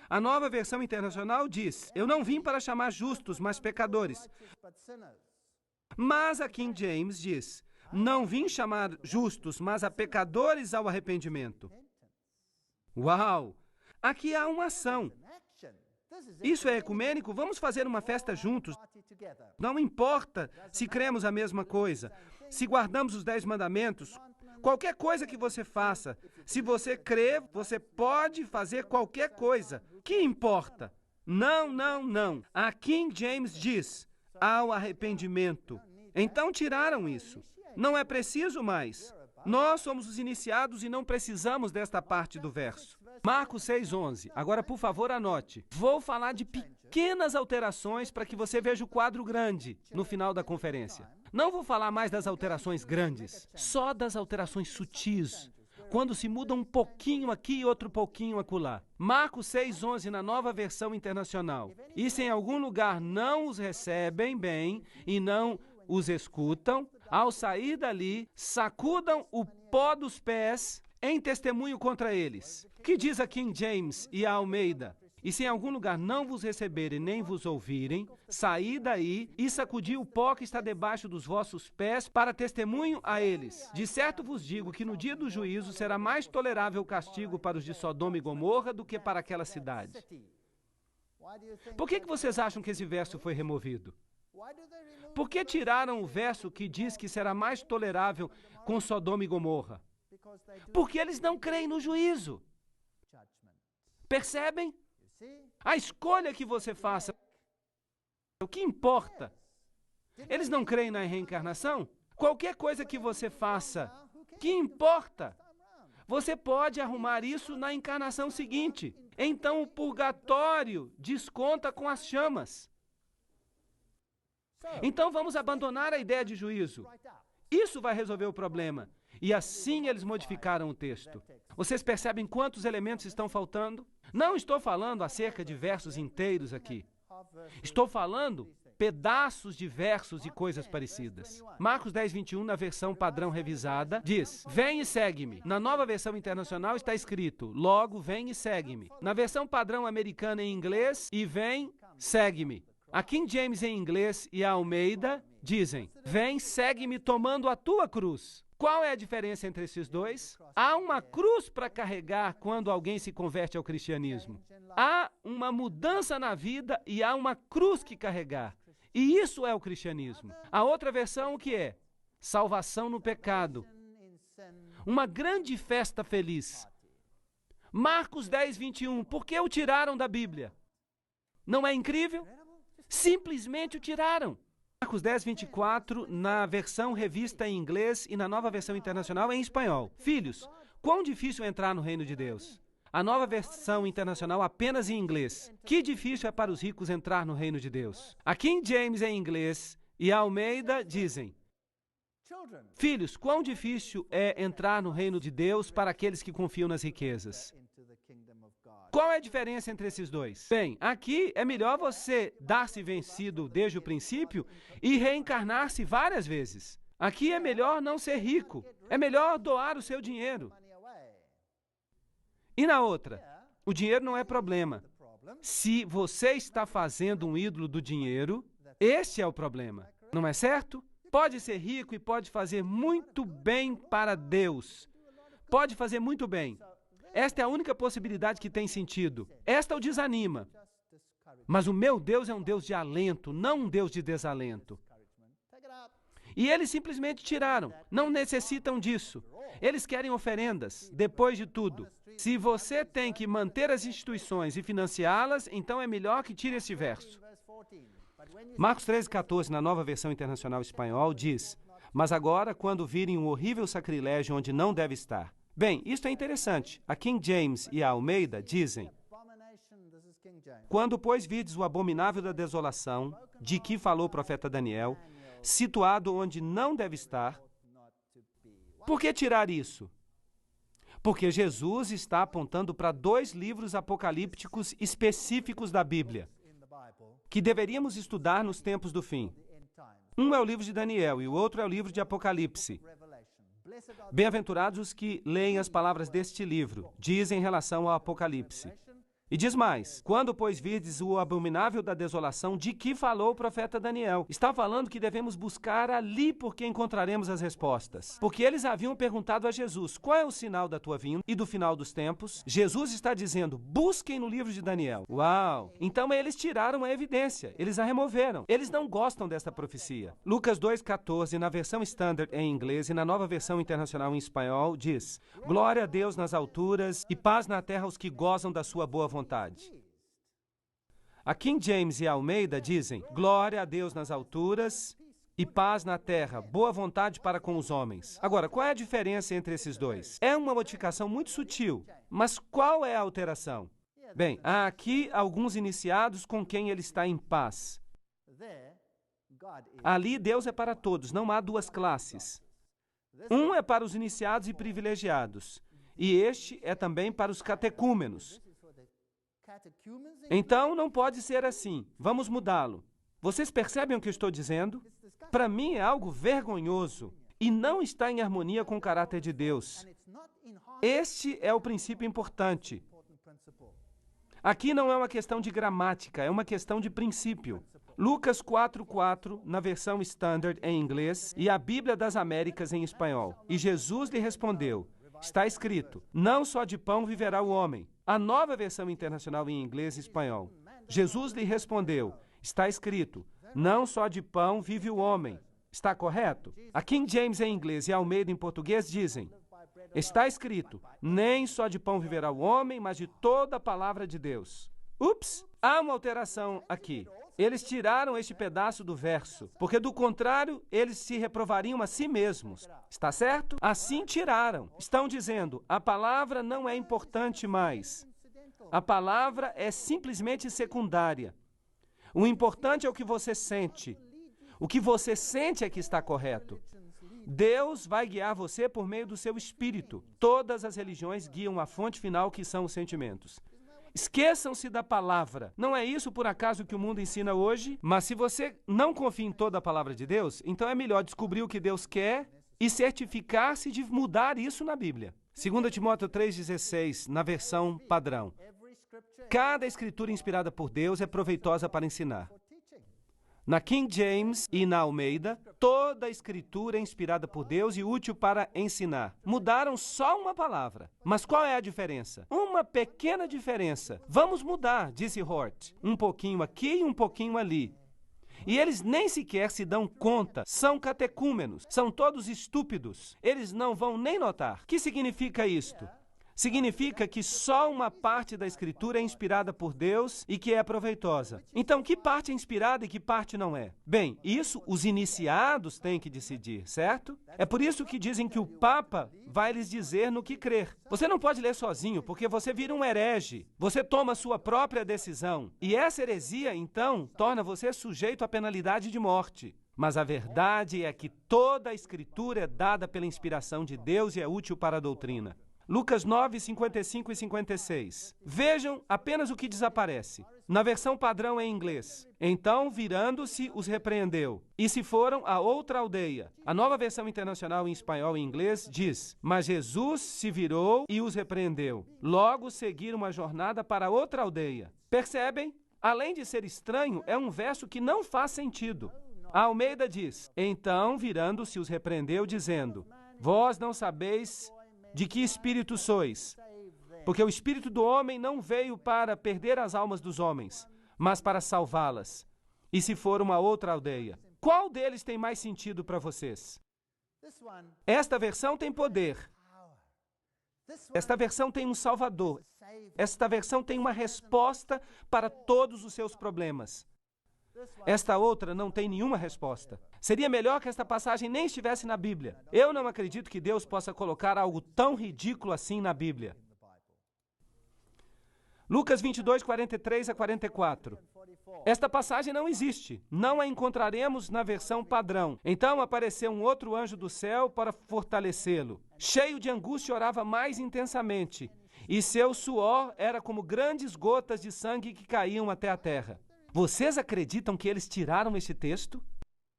A Nova Versão Internacional diz: "Eu não vim para chamar justos, mas pecadores." Mas a King James diz: "Não vim chamar justos, mas a pecadores ao arrependimento." Uau! Aqui há uma ação. Isso é ecumênico? Vamos fazer uma festa juntos. Não importa se cremos a mesma coisa, se guardamos os 10 mandamentos, qualquer coisa que você faça. Se você crê, você pode fazer qualquer coisa. Que importa? Não, não, não. A King James diz: "ao arrependimento." Então tiraram isso. Não é preciso mais. Nós somos os iniciados e não precisamos desta parte do verso. Marcos 6:11. Agora, por favor, anote. Vou falar de pequenas alterações para que você veja o quadro grande no final da conferência. Não vou falar mais das alterações grandes, só das alterações sutis, quando se muda um pouquinho aqui e outro pouquinho acolá. Marcos 6:11 na Nova Versão Internacional. "E se em algum lugar não os recebem bem e não os escutam, ao sair dali, sacudam o pó dos pés em testemunho contra eles." Que diz a King James e a Almeida? "E se em algum lugar não vos receberem nem vos ouvirem, saí daí e sacudi o pó que está debaixo dos vossos pés para testemunho a eles. De certo vos digo que no dia do juízo será mais tolerável o castigo para os de Sodoma e Gomorra do que para aquela cidade." Por que vocês acham que esse verso foi removido? Por que tiraram o verso que diz que será mais tolerável com Sodoma e Gomorra? Porque eles não creem no juízo. Percebem? A escolha que você faça, o que importa? Eles não creem na reencarnação? Qualquer coisa que você faça, que importa? Você pode arrumar isso na encarnação seguinte. Então o purgatório desconta com as chamas. Então vamos abandonar a ideia de juízo. Isso vai resolver o problema. E assim eles modificaram o texto. Vocês percebem quantos elementos estão faltando? Não estou falando acerca de versos inteiros aqui. Estou falando pedaços de versos e coisas parecidas. Marcos 10, 21, na versão padrão revisada, diz: vem e segue-me. Na nova versão internacional está escrito: logo, vem e segue-me. Na versão padrão americana em inglês, e vem, segue-me. A King James em inglês e a Almeida dizem: vem, segue-me tomando a tua cruz. Qual é a diferença entre esses dois? Há uma cruz para carregar quando alguém se converte ao cristianismo. Há uma mudança na vida e há uma cruz que carregar. E isso é o cristianismo. A outra versão, o que é? Salvação no pecado. Uma grande festa feliz. Marcos 10, 21. Por que o tiraram da Bíblia? Não é incrível? Simplesmente o tiraram. Marcos 10, 24, na versão revista em inglês e na nova versão internacional em espanhol. Filhos, quão difícil é entrar no reino de Deus? A nova versão internacional apenas em inglês. Que difícil é para os ricos entrar no reino de Deus. A King James em inglês e a Almeida dizem: filhos, quão difícil é entrar no reino de Deus para aqueles que confiam nas riquezas. Qual é a diferença entre esses dois? Bem, aqui é melhor você dar-se vencido desde o princípio e reencarnar-se várias vezes. Aqui é melhor não ser rico. É melhor doar o seu dinheiro. E na outra, o dinheiro não é problema. Se você está fazendo um ídolo do dinheiro, esse é o problema. Não é certo? Pode ser rico e pode fazer muito bem para Deus. Pode fazer muito bem. Esta é a única possibilidade que tem sentido. Esta o desanima. Mas o meu Deus é um Deus de alento, não um Deus de desalento. E eles simplesmente tiraram. Não necessitam disso. Eles querem oferendas, depois de tudo. Se você tem que manter as instituições e financiá-las, então é melhor que tire esse verso. Marcos 13, 14, na nova versão internacional espanhol, diz: mas agora, quando virem um horrível sacrilégio onde não deve estar. Bem, isto é interessante. A King James e a Almeida dizem: quando, pois, virdes o abominável da desolação, de que falou o profeta Daniel, situado onde não deve estar, por que tirar isso? Porque Jesus está apontando para 2 livros apocalípticos específicos da Bíblia, que deveríamos estudar nos tempos do fim. Um é o livro de Daniel e o outro é o livro de Apocalipse. Bem-aventurados os que leem as palavras deste livro, diz em relação ao Apocalipse. E diz mais: quando, pois, virdes o abominável da desolação, de que falou o profeta Daniel? Está falando que devemos buscar ali porque encontraremos as respostas. Porque eles haviam perguntado a Jesus: qual é o sinal da tua vinda e do final dos tempos? Jesus está dizendo: busquem no livro de Daniel. Uau! Então eles tiraram a evidência, eles a removeram. Eles não gostam desta profecia. Lucas 2,14, na versão standard em inglês e na nova versão internacional em espanhol, diz: glória a Deus nas alturas e paz na terra aos que gozam da sua boa vontade. A King James e a Almeida dizem: glória a Deus nas alturas e paz na terra, boa vontade para com os homens. Agora, qual é a diferença entre esses dois? É uma modificação muito sutil, mas qual é a alteração? Bem, há aqui alguns iniciados com quem ele está em paz. Ali, Deus é para todos, não há 2 classes. Um é para os iniciados e privilegiados, e este é também para os catecúmenos. Então, não pode ser assim. Vamos mudá-lo. Vocês percebem o que eu estou dizendo? Para mim é algo vergonhoso e não está em harmonia com o caráter de Deus. Este é o princípio importante. Aqui não é uma questão de gramática, é uma questão de princípio. Lucas 4:4, na versão standard em inglês, e a Bíblia das Américas em espanhol. E Jesus lhe respondeu: está escrito, não só de pão viverá o homem. A nova versão internacional em inglês e espanhol. Jesus lhe respondeu: está escrito, não só de pão vive o homem. Está correto? A King James em inglês e a Almeida em português dizem: Está escrito, nem só de pão viverá o homem, mas de toda a palavra de Deus. Ups, há uma alteração aqui. Eles tiraram este pedaço do verso, porque do contrário, eles se reprovariam a si mesmos. Está certo? Assim tiraram. Estão dizendo, a palavra não é importante mais. A palavra é simplesmente secundária. O importante é o que você sente. O que você sente é que está correto. Deus vai guiar você por meio do seu espírito. Todas as religiões guiam a fonte final, que são os sentimentos. Esqueçam-se da palavra. Não é isso, por acaso, que o mundo ensina hoje? Mas se você não confia em toda a palavra de Deus, então é melhor descobrir o que Deus quer e certificar-se de mudar isso na Bíblia. 2 Timóteo 3,16, na versão padrão. Cada escritura inspirada por Deus é proveitosa para ensinar. Na King James e na Almeida, toda a escritura é inspirada por Deus e útil para ensinar. Mudaram só uma palavra. Mas qual é a diferença? Uma pequena diferença. Vamos mudar, disse Hort. Um pouquinho aqui e um pouquinho ali. E eles nem sequer se dão conta. São catecúmenos. São todos estúpidos. Eles não vão nem notar. O que significa isto? Significa que só uma parte da Escritura é inspirada por Deus e que é proveitosa. Então, que parte é inspirada e que parte não é? Bem, isso os iniciados têm que decidir, certo? É por isso que dizem que o Papa vai lhes dizer no que crer. Você não pode ler sozinho, porque você vira um herege. Você toma sua própria decisão. E essa heresia, então, torna você sujeito à penalidade de morte. Mas a verdade é que toda a Escritura é dada pela inspiração de Deus e é útil para a doutrina. Lucas 9, 55 e 56. Vejam apenas o que desaparece. Na versão padrão em inglês. Então, virando-se, os repreendeu. E se foram a outra aldeia. A nova versão internacional em espanhol e inglês diz: mas Jesus se virou e os repreendeu. Logo seguiram uma jornada para outra aldeia. Percebem? Além de ser estranho, é um verso que não faz sentido. A Almeida diz: então, virando-se, os repreendeu, dizendo: vós não sabeis de que espírito sois? Porque o espírito do homem não veio para perder as almas dos homens, mas para salvá-las. E se for uma outra aldeia? Qual deles tem mais sentido para vocês? Esta versão tem poder. Esta versão tem um salvador. Esta versão tem uma resposta para todos os seus problemas. Esta outra não tem nenhuma resposta. Seria melhor que esta passagem nem estivesse na Bíblia. Eu não acredito que Deus possa colocar algo tão ridículo assim na Bíblia. Lucas 22, 43 a 44. Esta passagem não existe. Não a encontraremos na versão padrão. Então apareceu um outro anjo do céu para fortalecê-lo. Cheio de angústia, orava mais intensamente. E seu suor era como grandes gotas de sangue que caíam até a terra. Vocês acreditam que eles tiraram este texto?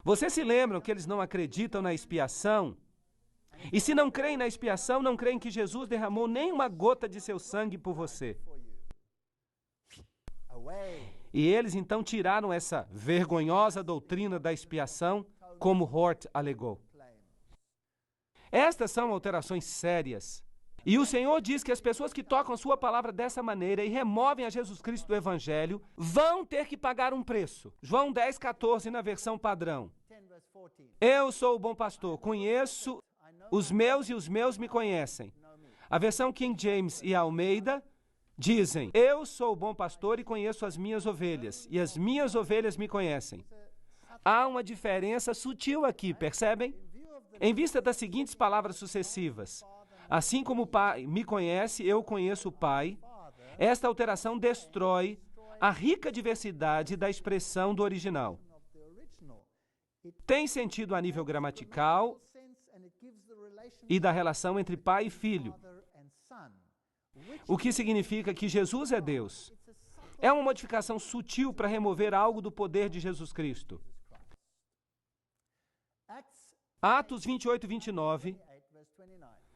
Vocês se lembram que eles não acreditam na expiação? E se não creem na expiação, não creem que Jesus derramou nem uma gota de seu sangue por você. E eles então tiraram essa vergonhosa doutrina da expiação, como Hort alegou. Estas são alterações sérias. E o Senhor diz que as pessoas que tocam sua palavra dessa maneira e removem a Jesus Cristo do Evangelho vão ter que pagar um preço. João 10, 14 na versão padrão. Eu sou o bom pastor, conheço os meus e os meus me conhecem. A versão King James e Almeida dizem: eu sou o bom pastor e conheço as minhas ovelhas, e as minhas ovelhas me conhecem. Há uma diferença sutil aqui, percebem? Em vista das seguintes palavras sucessivas: assim como o Pai me conhece, eu conheço o Pai. Esta alteração destrói a rica diversidade da expressão do original. Tem sentido a nível gramatical e da relação entre pai e filho, o que significa que Jesus é Deus. É uma modificação sutil para remover algo do poder de Jesus Cristo. Atos 28, 29.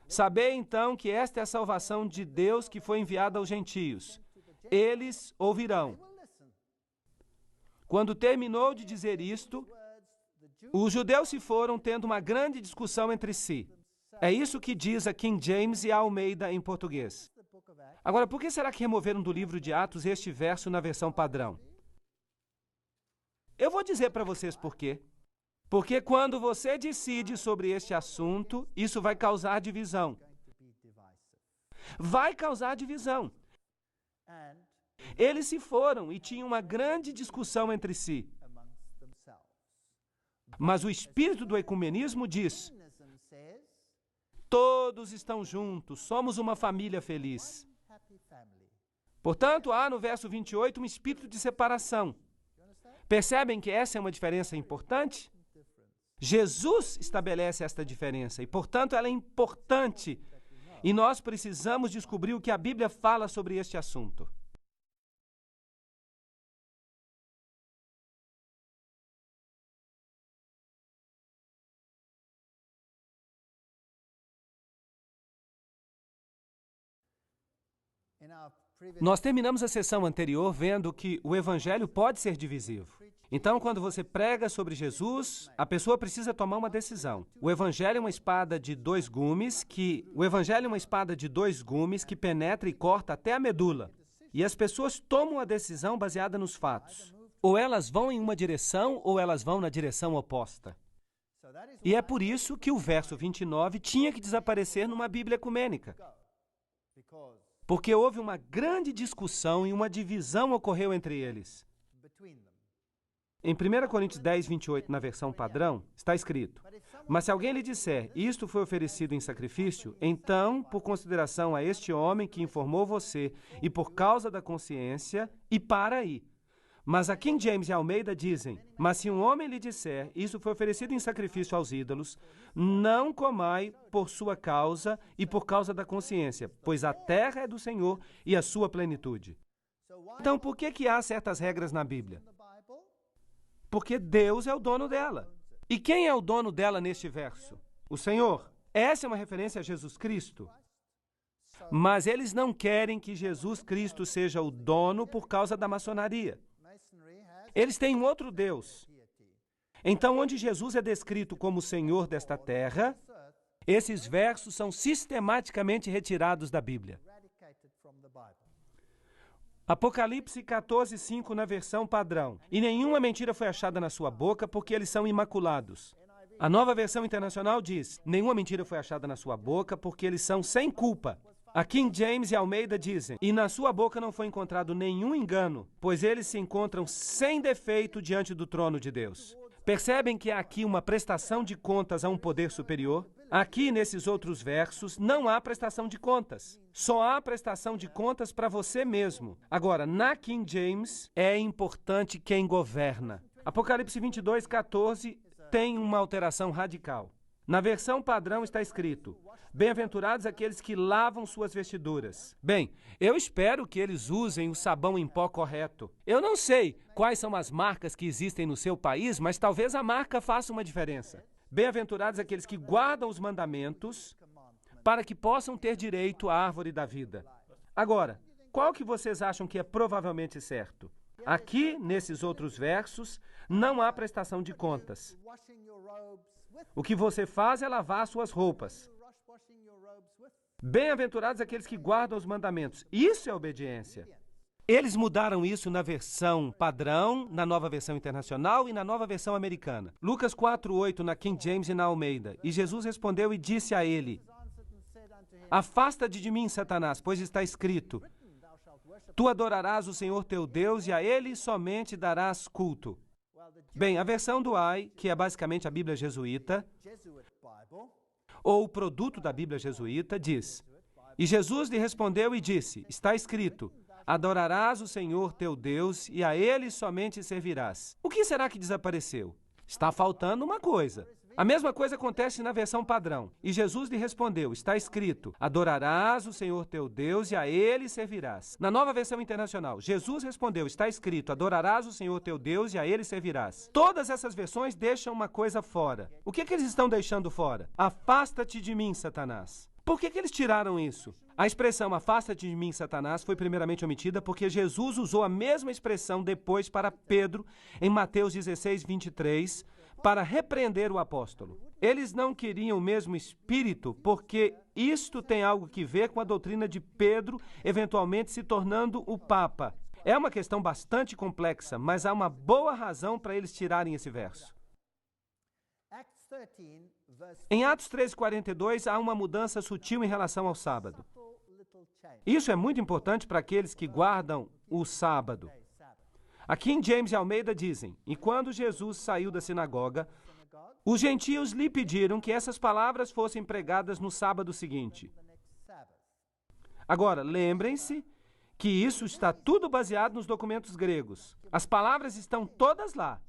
Sabei então que esta é a salvação de Deus que foi enviada aos gentios. Eles ouvirão. Quando terminou de dizer isto, os judeus se foram tendo uma grande discussão entre si. É isso que diz a King James e a Almeida em português. Agora, por que será que removeram do livro de Atos este verso na versão padrão? Eu vou dizer para vocês por quê. Porque quando você decide sobre este assunto, isso vai causar divisão. vai causar divisão. Eles se foram e tinham uma grande discussão entre si. Mas o espírito do ecumenismo diz: todos estão juntos, somos uma família feliz. Portanto, há no verso 28 um espírito de separação. Percebem que essa é uma diferença importante? Jesus estabelece esta diferença e, portanto, ela é importante. E nós precisamos descobrir o que a Bíblia fala sobre este assunto. Nós terminamos a sessão anterior vendo que o evangelho pode ser divisivo. Então, quando você prega sobre Jesus, a pessoa precisa tomar uma decisão. O evangelho é uma espada de dois gumes que penetra e corta até a medula. E as pessoas tomam a decisão baseada nos fatos. Ou elas vão em uma direção ou elas vão na direção oposta. E é por isso que o verso 29 tinha que desaparecer numa Bíblia ecumênica. Porque houve uma grande discussão e uma divisão ocorreu entre eles. Em 1 Coríntios 10, 28, na versão padrão, está escrito: mas se alguém lhe disser, isto foi oferecido em sacrifício, então, por consideração a este homem que informou você, e por causa da consciência, e para aí. Mas a King James e Almeida dizem: mas se um homem lhe disser, isso foi oferecido em sacrifício aos ídolos, não comai por sua causa e por causa da consciência, pois a terra é do Senhor e a sua plenitude. Então, por que há certas regras na Bíblia? Porque Deus é o dono dela. E quem é o dono dela neste verso? O Senhor. Essa é uma referência a Jesus Cristo. Mas eles não querem que Jesus Cristo seja o dono por causa da maçonaria. Eles têm um outro Deus. Então, onde Jesus é descrito como o Senhor desta terra, esses versos são sistematicamente retirados da Bíblia. Apocalipse 14, 5 na versão padrão. E nenhuma mentira foi achada na sua boca, porque eles são imaculados. A Nova Versão Internacional diz: nenhuma mentira foi achada na sua boca, porque eles são sem culpa. A King James e Almeida dizem: e na sua boca não foi encontrado nenhum engano, pois eles se encontram sem defeito diante do trono de Deus. Percebem que há aqui uma prestação de contas a um poder superior? Aqui, nesses outros versos, não há prestação de contas. Só há prestação de contas para você mesmo. Agora, na King James, é importante quem governa. Apocalipse 22, 14 tem uma alteração radical. Na versão padrão está escrito: bem-aventurados aqueles que lavam suas vestiduras. Bem, eu espero que eles usem o sabão em pó correto. Eu não sei quais são as marcas que existem no seu país, mas talvez a marca faça uma diferença. Bem-aventurados aqueles que guardam os mandamentos para que possam ter direito à árvore da vida. Agora, qual que vocês acham que é provavelmente certo? Aqui, nesses outros versos, não há prestação de contas. O que você faz é lavar suas roupas. Bem-aventurados aqueles que guardam os mandamentos. Isso é obediência. Eles mudaram isso na versão padrão, na Nova Versão Internacional e na Nova Versão Americana. Lucas 4:8 na King James e na Almeida. E Jesus respondeu e disse a ele: afasta-te de mim, Satanás, pois está escrito: tu adorarás o Senhor teu Deus e a Ele somente darás culto. Bem, a versão do AI, que é basicamente a Bíblia jesuíta, ou o produto da Bíblia jesuíta, diz: e Jesus lhe respondeu e disse: está escrito: adorarás o Senhor teu Deus e a Ele somente servirás. O que será que desapareceu? Está faltando uma coisa. A mesma coisa acontece na versão padrão. E Jesus lhe respondeu: está escrito: adorarás o Senhor teu Deus e a Ele servirás. Na Nova Versão Internacional, Jesus respondeu: está escrito: adorarás o Senhor teu Deus e a Ele servirás. Todas essas versões deixam uma coisa fora. O que eles estão deixando fora? Afasta-te de mim, Satanás. Por que eles tiraram isso? A expressão afasta-te de mim, Satanás, foi primeiramente omitida porque Jesus usou a mesma expressão depois para Pedro, em Mateus 16, 23, para repreender o apóstolo. Eles não queriam o mesmo espírito porque isto tem algo que ver com a doutrina de Pedro, eventualmente se tornando o Papa. É uma questão bastante complexa, mas há uma boa razão para eles tirarem esse verso. Em Atos 13:42, há uma mudança sutil em relação ao sábado. Isso é muito importante para aqueles que guardam o sábado. Aqui em James e Almeida dizem: e quando Jesus saiu da sinagoga, os gentios lhe pediram que essas palavras fossem pregadas no sábado seguinte. Agora, lembrem-se que isso está tudo baseado nos documentos gregos. As palavras estão todas lá.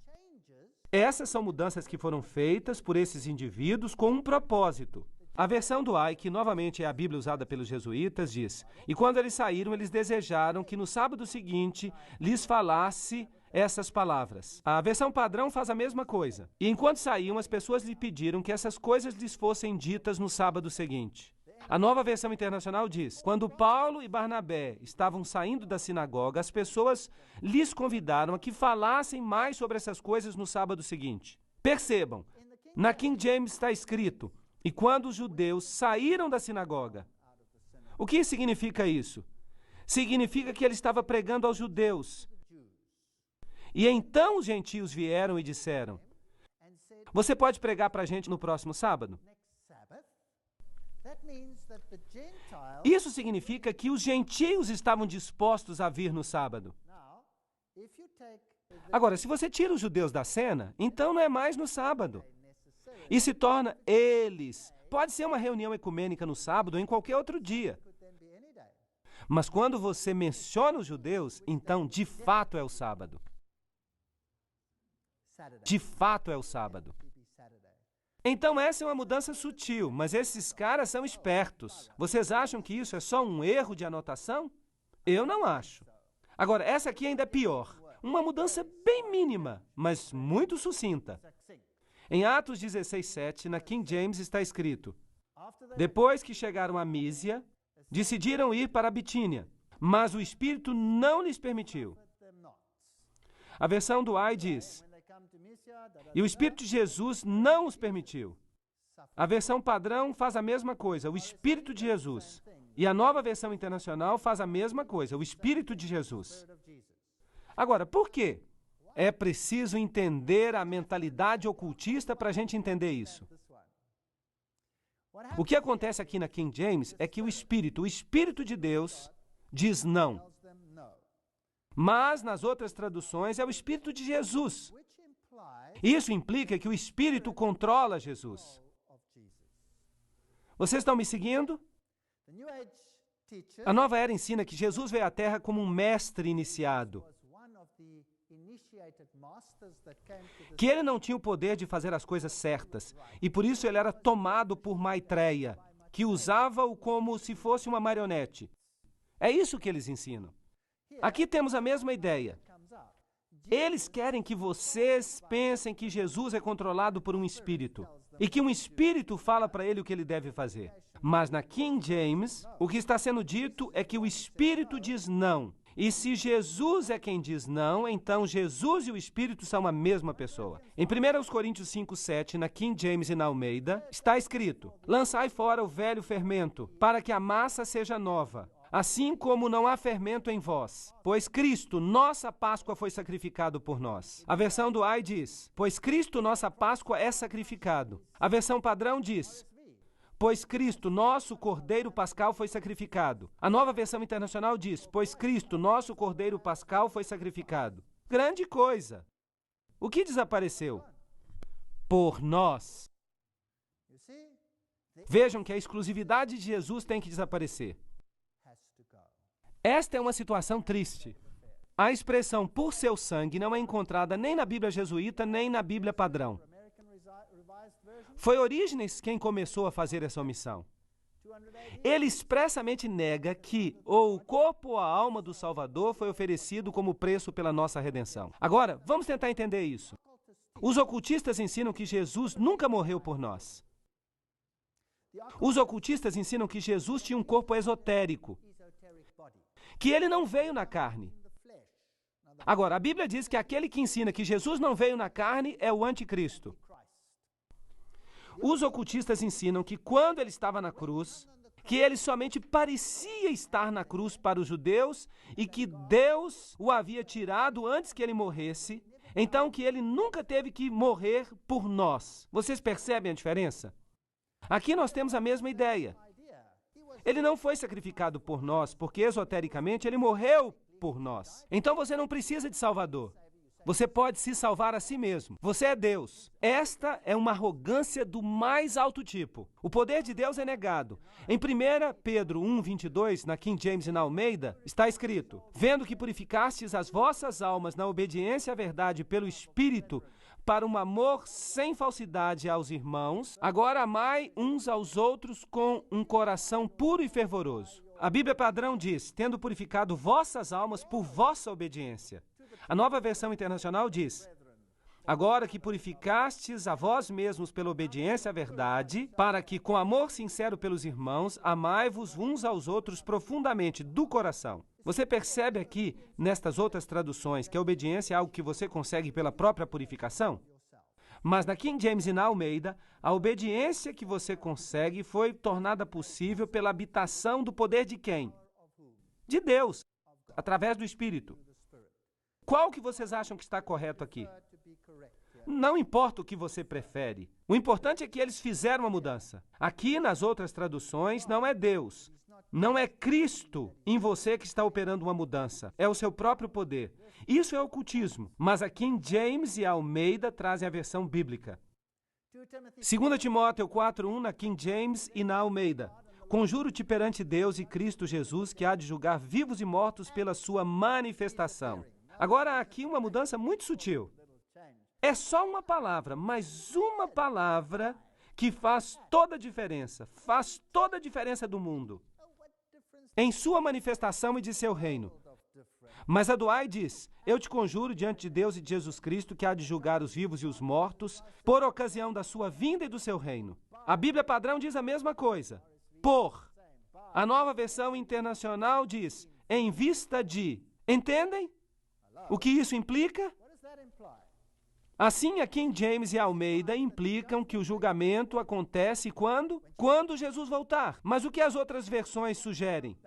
Essas são mudanças que foram feitas por esses indivíduos com um propósito. A versão do Ai, que novamente é a Bíblia usada pelos jesuítas, diz: e quando eles saíram, eles desejaram que no sábado seguinte lhes falasse essas palavras. A versão padrão faz a mesma coisa. E enquanto saíam, as pessoas lhe pediram que essas coisas lhes fossem ditas no sábado seguinte. A nova versão internacional diz: quando Paulo e Barnabé estavam saindo da sinagoga, as pessoas lhes convidaram a que falassem mais sobre essas coisas no sábado seguinte. Percebam, na King James está escrito: e quando os judeus saíram da sinagoga. O que significa isso? Significa que ele estava pregando aos judeus. E então os gentios vieram e disseram: você pode pregar para a gente no próximo sábado? Isso significa que os gentios estavam dispostos a vir no sábado. Agora, se você tira os judeus da cena, então não é mais no sábado. E se torna eles. Pode ser uma reunião ecumênica no sábado ou em qualquer outro dia. Mas quando você menciona os judeus, então de fato é o sábado. De fato é o sábado. Então essa é uma mudança sutil, mas esses caras são espertos. Vocês acham que isso é só um erro de anotação? Eu não acho. Agora, essa aqui ainda é pior. Uma mudança bem mínima, mas muito sucinta. Em Atos 16:7, na King James, está escrito: depois que chegaram a Mísia, decidiram ir para a Bitínia, mas o Espírito não lhes permitiu. A versão do Ai diz: e o Espírito de Jesus não os permitiu. A versão padrão faz a mesma coisa, o Espírito de Jesus. E a nova versão internacional faz a mesma coisa, o Espírito de Jesus. Agora, por quê? É preciso entender a mentalidade ocultista para a gente entender isso. O que acontece aqui na King James é que o Espírito de Deus, diz não. Mas nas outras traduções é o Espírito de Jesus. Isso implica que o Espírito controla Jesus. Vocês estão me seguindo? A nova era ensina que Jesus veio à Terra como um mestre iniciado. Que ele não tinha o poder de fazer as coisas certas, e por isso ele era tomado por Maitreya, que usava-o como se fosse uma marionete. É isso que eles ensinam. Aqui temos a mesma ideia. Eles querem que vocês pensem que Jesus é controlado por um espírito e que um espírito fala para ele o que ele deve fazer. Mas na King James, o que está sendo dito é que o espírito diz não. E se Jesus é quem diz não, então Jesus e o Espírito são a mesma pessoa. Em 1 Coríntios 5:7, na King James e na Almeida, está escrito: lançai fora o velho fermento, para que a massa seja nova, assim como não há fermento em vós. Pois Cristo, nossa Páscoa, foi sacrificado por nós. A versão do Ai diz: pois Cristo, nossa Páscoa, é sacrificado. A versão padrão diz: pois Cristo, nosso Cordeiro Pascal, foi sacrificado. A nova versão internacional diz: pois Cristo, nosso Cordeiro Pascal, foi sacrificado. Grande coisa! O que desapareceu? Por nós. Vejam que a exclusividade de Jesus tem que desaparecer. Esta é uma situação triste. A expressão por seu sangue não é encontrada nem na Bíblia jesuíta, nem na Bíblia padrão. Foi Orígenes quem começou a fazer essa omissão. Ele expressamente nega que ou o corpo ou a alma do Salvador foi oferecido como preço pela nossa redenção. Agora, vamos tentar entender isso. Os ocultistas ensinam que Jesus nunca morreu por nós. Os ocultistas ensinam que Jesus tinha um corpo esotérico, que ele não veio na carne. Agora, a Bíblia diz que aquele que ensina que Jesus não veio na carne é o anticristo. Os ocultistas ensinam que quando ele estava na cruz, que ele somente parecia estar na cruz para os judeus e que Deus o havia tirado antes que ele morresse, então que ele nunca teve que morrer por nós. Vocês percebem a diferença? Aqui nós temos a mesma ideia. Ele não foi sacrificado por nós, porque esotericamente ele morreu por nós. Então você não precisa de Salvador. Você pode se salvar a si mesmo. Você é Deus. Esta é uma arrogância do mais alto tipo. O poder de Deus é negado. Em 1 Pedro 1:22, na King James e na Almeida, está escrito: vendo que purificastes as vossas almas na obediência à verdade pelo Espírito, para um amor sem falsidade aos irmãos, agora amai uns aos outros com um coração puro e fervoroso. A Bíblia padrão diz: tendo purificado vossas almas por vossa obediência. A Nova Versão Internacional diz: agora que purificastes a vós mesmos pela obediência à verdade, para que, com amor sincero pelos irmãos, amai-vos uns aos outros profundamente, do coração. Você percebe aqui, nestas outras traduções, que a obediência é algo que você consegue pela própria purificação? Mas na King James e na Almeida, a obediência que você consegue foi tornada possível pela habitação do poder de quem? De Deus, através do Espírito. Qual que vocês acham que está correto aqui? Não importa o que você prefere. O importante é que eles fizeram uma mudança. Aqui, nas outras traduções, não é Deus. Não é Cristo em você que está operando uma mudança. É o seu próprio poder. Isso é ocultismo. Mas a King James e a Almeida trazem a versão bíblica. 2 Timóteo 4:1 na King James e na Almeida. Conjuro-te perante Deus e Cristo Jesus, que há de julgar vivos e mortos pela sua manifestação. Agora, há aqui uma mudança muito sutil. É só uma palavra, mas uma palavra que faz toda a diferença do mundo, em sua manifestação e de seu reino. Mas a Douay diz: eu te conjuro diante de Deus e de Jesus Cristo, que há de julgar os vivos e os mortos, por ocasião da sua vinda e do seu reino. A Bíblia padrão diz a mesma coisa. Por. A Nova Versão Internacional diz: em vista de. Entendem o que isso implica? Assim, a King James e a Almeida implicam que o julgamento acontece quando? Quando Jesus voltar. Mas o que as outras versões sugerem?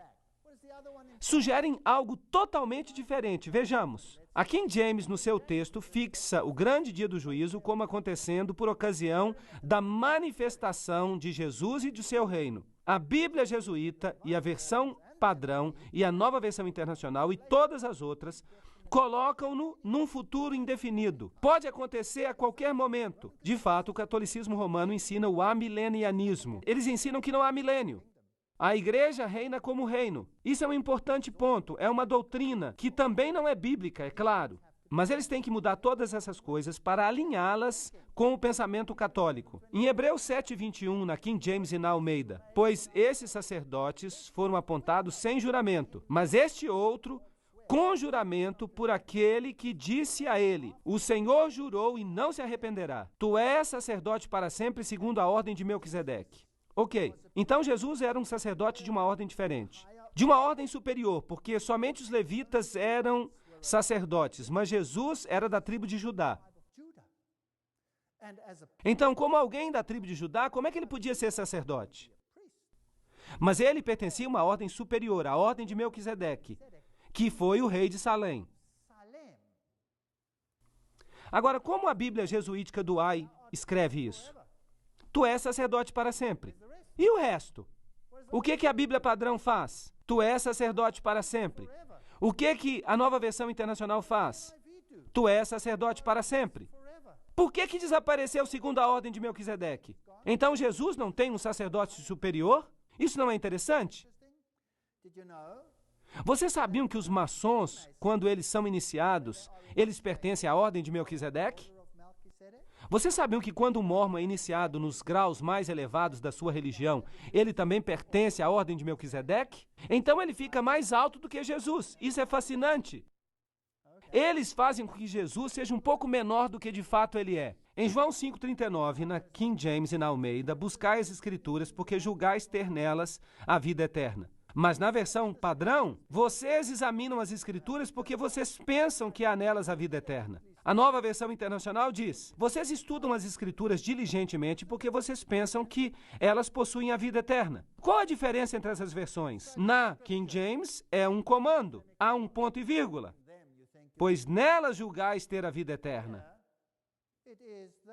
Sugerem algo totalmente diferente. Vejamos. A King James, no seu texto, fixa o grande dia do juízo como acontecendo por ocasião da manifestação de Jesus e de seu reino. A Bíblia jesuíta e a versão padrão e a Nova Versão Internacional e todas as outras colocam-no num futuro indefinido. Pode acontecer a qualquer momento. De fato, o catolicismo romano ensina o amilenianismo. Eles ensinam que não há milênio. A igreja reina como reino. Isso é um importante ponto. É uma doutrina que também não é bíblica, é claro. Mas eles têm que mudar todas essas coisas para alinhá-las com o pensamento católico. Em Hebreus 7:21, na King James e na Almeida: pois esses sacerdotes foram apontados sem juramento, mas este outro com juramento por aquele que disse a ele: o Senhor jurou e não se arrependerá. Tu és sacerdote para sempre, segundo a ordem de Melquisedeque. Ok, então Jesus era um sacerdote de uma ordem diferente. De uma ordem superior, porque somente os levitas eram sacerdotes, mas Jesus era da tribo de Judá. Então, como alguém da tribo de Judá, como é que ele podia ser sacerdote? Mas ele pertencia a uma ordem superior, a ordem de Melquisedeque, que foi o rei de Salém. Agora, como a Bíblia jesuítica Douay escreve isso? Tu és sacerdote para sempre. E o resto? O que a Bíblia padrão faz? Tu és sacerdote para sempre. O que a Nova Versão Internacional faz? Tu és sacerdote para sempre. Por que desapareceu segundo a ordem de Melquisedeque? Então Jesus não tem um sacerdote superior? Isso não é interessante? Vocês sabiam que os maçons, quando eles são iniciados, eles pertencem à ordem de Melquisedeque? Vocês sabiam que quando um mormon é iniciado nos graus mais elevados da sua religião, ele também pertence à ordem de Melquisedeque? Então ele fica mais alto do que Jesus. Isso é fascinante. Eles fazem com que Jesus seja um pouco menor do que de fato ele é. Em João 5,39, na King James e na Almeida, buscai as Escrituras, porque julgais ter nelas a vida eterna. Mas na versão padrão, vocês examinam as Escrituras porque vocês pensam que há nelas a vida eterna. A Nova Versão Internacional diz: vocês estudam as Escrituras diligentemente porque vocês pensam que elas possuem a vida eterna. Qual a diferença entre essas versões? Na King James é um comando, há um ponto e vírgula. Pois nelas julgais ter a vida eterna.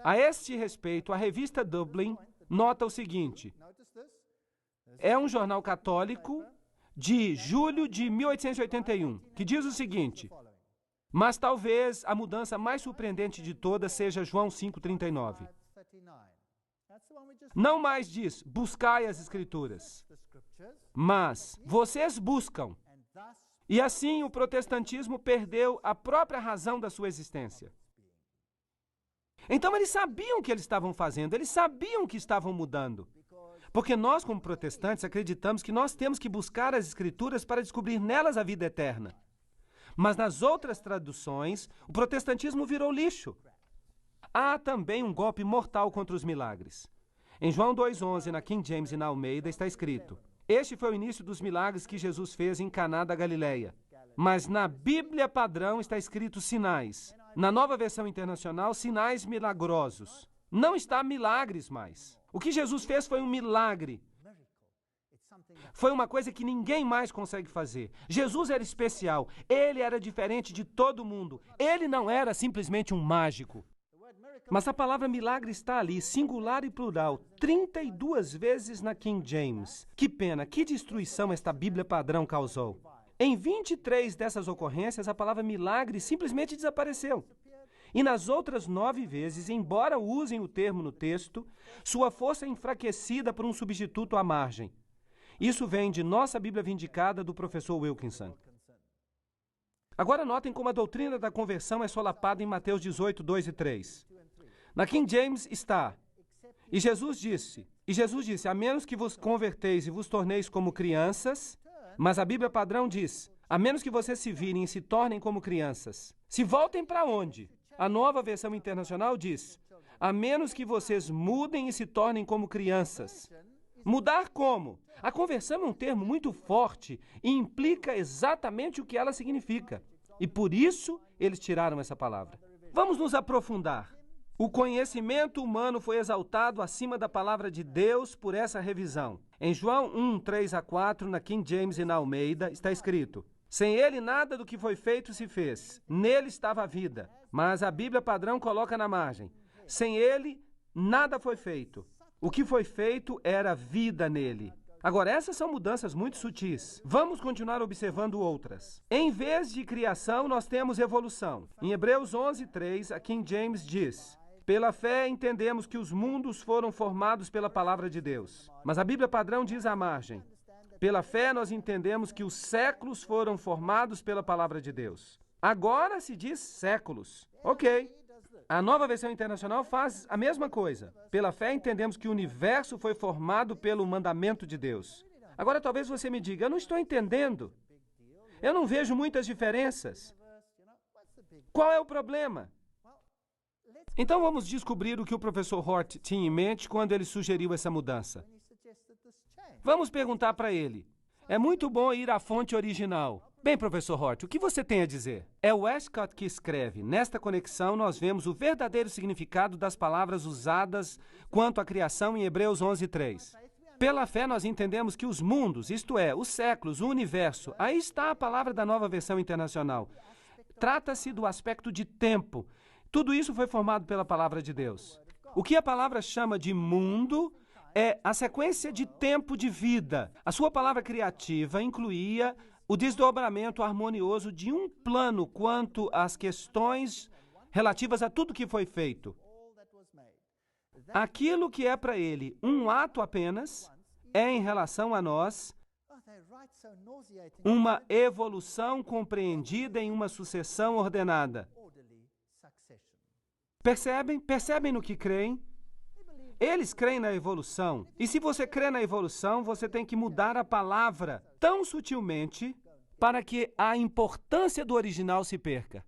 A este respeito, a revista Dublin nota o seguinte: É um jornal católico de julho de 1881, que diz o seguinte: mas talvez a mudança mais surpreendente de todas seja João 5,39. Não mais diz, buscai as Escrituras, mas vocês buscam. E assim o protestantismo perdeu a própria razão da sua existência. Então eles sabiam o que eles estavam fazendo, eles sabiam que estavam mudando. Porque nós, como protestantes, acreditamos que nós temos que buscar as Escrituras para descobrir nelas a vida eterna. Mas nas outras traduções, o protestantismo virou lixo. Há também um golpe mortal contra os milagres. Em João 2,11, na King James e na Almeida, está escrito: este foi o início dos milagres que Jesus fez em Caná da Galileia. Mas na Bíblia padrão está escrito sinais. Na Nova Versão Internacional, sinais milagrosos. Não está milagres mais. O que Jesus fez foi um milagre. Foi uma coisa que ninguém mais consegue fazer. Jesus era especial. Ele era diferente de todo mundo. Ele não era simplesmente um mágico. Mas a palavra milagre está ali, singular e plural, 32 vezes na King James. Que pena, que destruição esta Bíblia padrão causou. Em 23 dessas ocorrências, a palavra milagre simplesmente desapareceu. E nas outras 9 vezes, embora usem o termo no texto, sua força é enfraquecida por um substituto à margem. Isso vem de Nossa Bíblia Vindicada, do professor Wilkinson. Agora notem como a doutrina da conversão é solapada em Mateus 18, 2 e 3. Na King James está: E Jesus disse, a menos que vos converteis e vos torneis como crianças, mas a Bíblia padrão diz, a menos que vocês se virem e se tornem como crianças. Se voltem para onde? A Nova Versão Internacional diz, a menos que vocês mudem e se tornem como crianças. Mudar como? A conversão é um termo muito forte e implica exatamente o que ela significa. E por isso eles tiraram essa palavra. Vamos nos aprofundar. O conhecimento humano foi exaltado acima da palavra de Deus por essa revisão. Em João 1, 3 a 4, na King James e na Almeida, está escrito: sem ele nada do que foi feito se fez. Nele estava a vida. Mas a Bíblia padrão coloca na margem: sem ele nada foi feito. O que foi feito era vida nele. Agora, essas são mudanças muito sutis. Vamos continuar observando outras. Em vez de criação, nós temos evolução. Em Hebreus 11, 3, a King James diz: pela fé entendemos que os mundos foram formados pela palavra de Deus. Mas a Bíblia padrão diz à margem: pela fé nós entendemos que os séculos foram formados pela palavra de Deus. Agora se diz séculos. Ok. A Nova Versão Internacional faz a mesma coisa. Pela fé entendemos que o universo foi formado pelo mandamento de Deus. Agora talvez você me diga: eu não estou entendendo. Eu não vejo muitas diferenças. Qual é o problema? Então vamos descobrir o que o professor Hort tinha em mente quando ele sugeriu essa mudança. Vamos perguntar para ele. É muito bom ir à fonte original. Bem, professor Hort, o que você tem a dizer? É Westcott que escreve. Nesta conexão, nós vemos o verdadeiro significado das palavras usadas quanto à criação em Hebreus 11:3. Pela fé, nós entendemos que os mundos, isto é, os séculos, o universo, aí está a palavra da Nova Versão Internacional. Trata-se do aspecto de tempo. Tudo isso foi formado pela palavra de Deus. O que a palavra chama de mundo é a sequência de tempo de vida. A sua palavra criativa incluía o desdobramento harmonioso de um plano quanto às questões relativas a tudo que foi feito. Aquilo que é para ele um ato apenas, é em relação a nós uma evolução compreendida em uma sucessão ordenada. Percebem? Percebem no que creem? Eles creem na evolução. E se você crê na evolução, você tem que mudar a palavra tão sutilmente para que a importância do original se perca.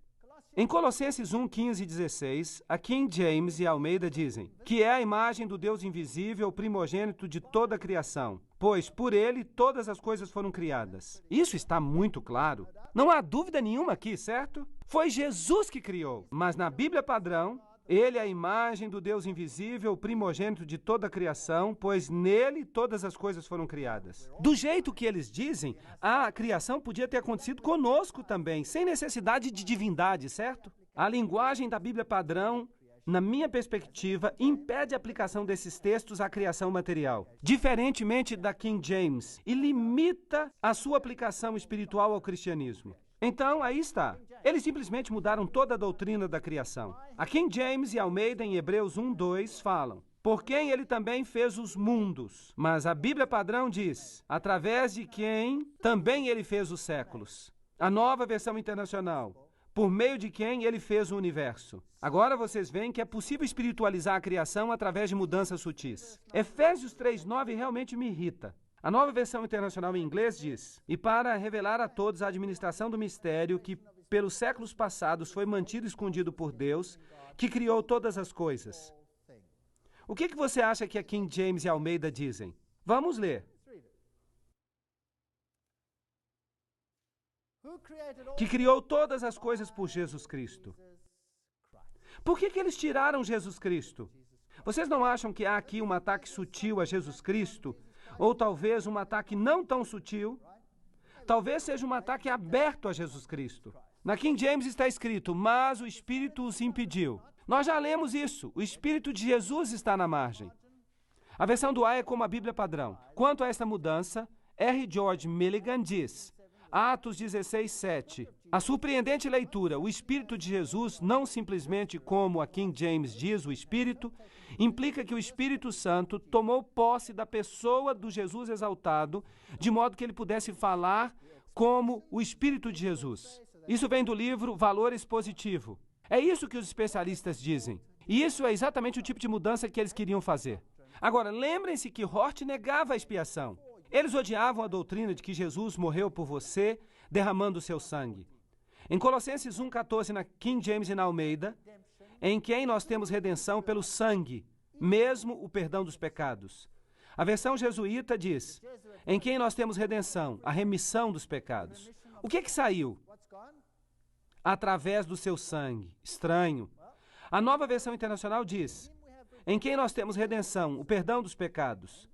Em Colossenses 1, 15 e 16, a King James e a Almeida dizem que é a imagem do Deus invisível, o primogênito de toda a criação, pois por ele todas as coisas foram criadas. Isso está muito claro. Não há dúvida nenhuma aqui, certo? Foi Jesus que criou. Mas na Bíblia padrão, ele é a imagem do Deus invisível, o primogênito de toda a criação, pois nele todas as coisas foram criadas. Do jeito que eles dizem, a criação podia ter acontecido conosco também, sem necessidade de divindade, certo? A linguagem da Bíblia padrão na minha perspectiva, impede a aplicação desses textos à criação material, diferentemente da King James, e limita a sua aplicação espiritual ao cristianismo. Então, aí está. Eles simplesmente mudaram toda a doutrina da criação. A King James e Almeida, em Hebreus 1:2, falam: por quem ele também fez os mundos. Mas a Bíblia padrão diz: através de quem também ele fez os séculos. A Nova Versão Internacional: por meio de quem ele fez o universo. Agora vocês veem que é possível espiritualizar a criação através de mudanças sutis. Efésios 3:9 realmente me irrita. A Nova Versão Internacional em inglês diz: e para revelar a todos a administração do mistério que pelos séculos passados foi mantido escondido por Deus, que criou todas as coisas. O que você acha que a King James e Almeida dizem? Vamos ler. Que criou todas as coisas por Jesus Cristo. Por que eles tiraram Jesus Cristo? Vocês não acham que há aqui um ataque sutil a Jesus Cristo? Ou talvez um ataque não tão sutil? Talvez seja um ataque aberto a Jesus Cristo. Na King James está escrito: mas o Espírito os impediu. Nós já lemos isso. O Espírito de Jesus está na margem. A versão do A é como a Bíblia padrão. Quanto a esta mudança, R. George Milligan diz, Atos 16:7. A surpreendente leitura, o Espírito de Jesus, não simplesmente como a King James diz, o Espírito, implica que o Espírito Santo tomou posse da pessoa do Jesus exaltado, de modo que ele pudesse falar como o Espírito de Jesus. Isso vem do livro Valor Expositivo. É isso que os especialistas dizem. E isso é exatamente o tipo de mudança que eles queriam fazer. Agora, lembrem-se que Hort negava a expiação. Eles odiavam a doutrina de que Jesus morreu por você, derramando o seu sangue. Em Colossenses 1:14, na King James e na Almeida, em quem nós temos redenção pelo sangue, mesmo o perdão dos pecados. A versão jesuíta diz, em quem nós temos redenção, a remissão dos pecados. O que saiu? Através do seu sangue. Estranho. A Nova Versão Internacional diz, em quem nós temos redenção, o perdão dos pecados.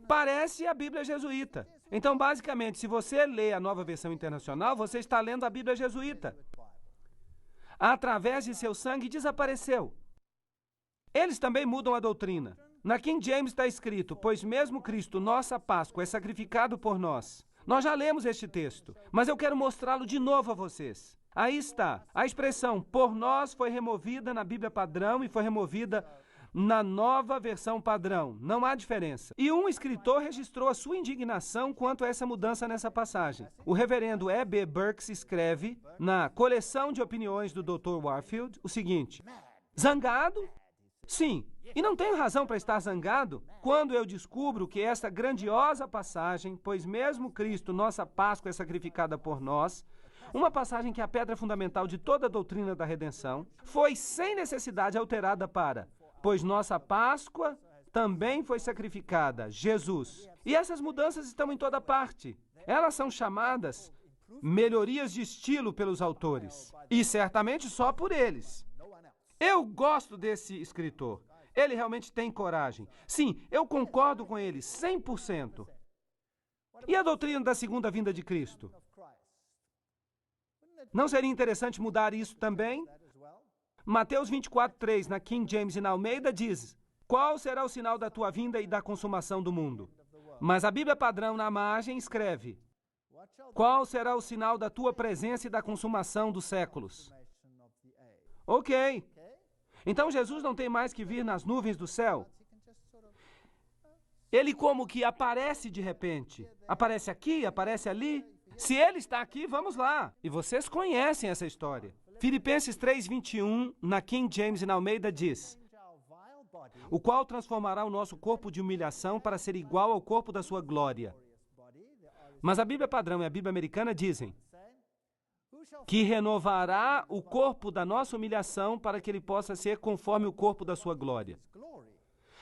Parece a Bíblia jesuíta. Então, basicamente, se você lê a Nova Versão Internacional, você está lendo a Bíblia jesuíta. Através de seu sangue desapareceu. Eles também mudam a doutrina. Na King James está escrito, pois mesmo Cristo, nossa Páscoa, é sacrificado por nós. Nós já lemos este texto, mas eu quero mostrá-lo de novo a vocês. Aí está. A expressão por nós foi removida na Bíblia padrão e foi removida na Nova Versão padrão. Não há diferença. E um escritor registrou a sua indignação quanto a essa mudança nessa passagem. O reverendo E.B. Burks escreve, na coleção de opiniões do Dr. Warfield, o seguinte: zangado? Sim, e não tenho razão para estar zangado quando eu descubro que esta grandiosa passagem, pois mesmo Cristo, nossa Páscoa, é sacrificada por nós, uma passagem que é a pedra fundamental de toda a doutrina da redenção, foi sem necessidade alterada para, pois nossa Páscoa também foi sacrificada, Jesus. E essas mudanças estão em toda parte. Elas são chamadas melhorias de estilo pelos autores, e certamente só por eles. Eu gosto desse escritor. Ele realmente tem coragem. Sim, eu concordo com ele 100%. E a doutrina da segunda vinda de Cristo? Não seria interessante mudar isso também? Mateus 24:3, na King James e na Almeida, diz: qual será o sinal da tua vinda e da consumação do mundo? Mas a Bíblia padrão na margem escreve: qual será o sinal da tua presença e da consumação dos séculos? Ok. Então Jesus não tem mais que vir nas nuvens do céu. Ele como que aparece de repente. Aparece aqui, aparece ali. Se ele está aqui, vamos lá. E vocês conhecem essa história. Filipenses 3:21, na King James e na Almeida, diz: o qual transformará o nosso corpo de humilhação para ser igual ao corpo da sua glória. Mas a Bíblia padrão e a Bíblia americana dizem que renovará o corpo da nossa humilhação para que ele possa ser conforme o corpo da sua glória.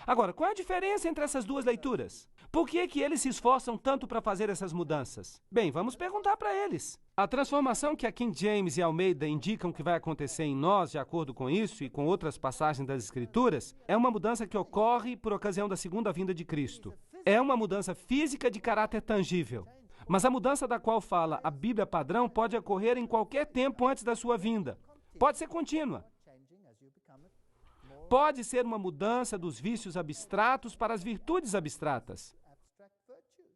Agora, qual é a diferença entre essas duas leituras? Por que eles se esforçam tanto para fazer essas mudanças? Bem, vamos perguntar para eles. A transformação que a King James e Almeida indicam que vai acontecer em nós, de acordo com isso e com outras passagens das Escrituras, é uma mudança que ocorre por ocasião da segunda vinda de Cristo. É uma mudança física de caráter tangível. Mas a mudança da qual fala a Bíblia padrão pode ocorrer em qualquer tempo antes da sua vinda. Pode ser contínua. Pode ser uma mudança dos vícios abstratos para as virtudes abstratas.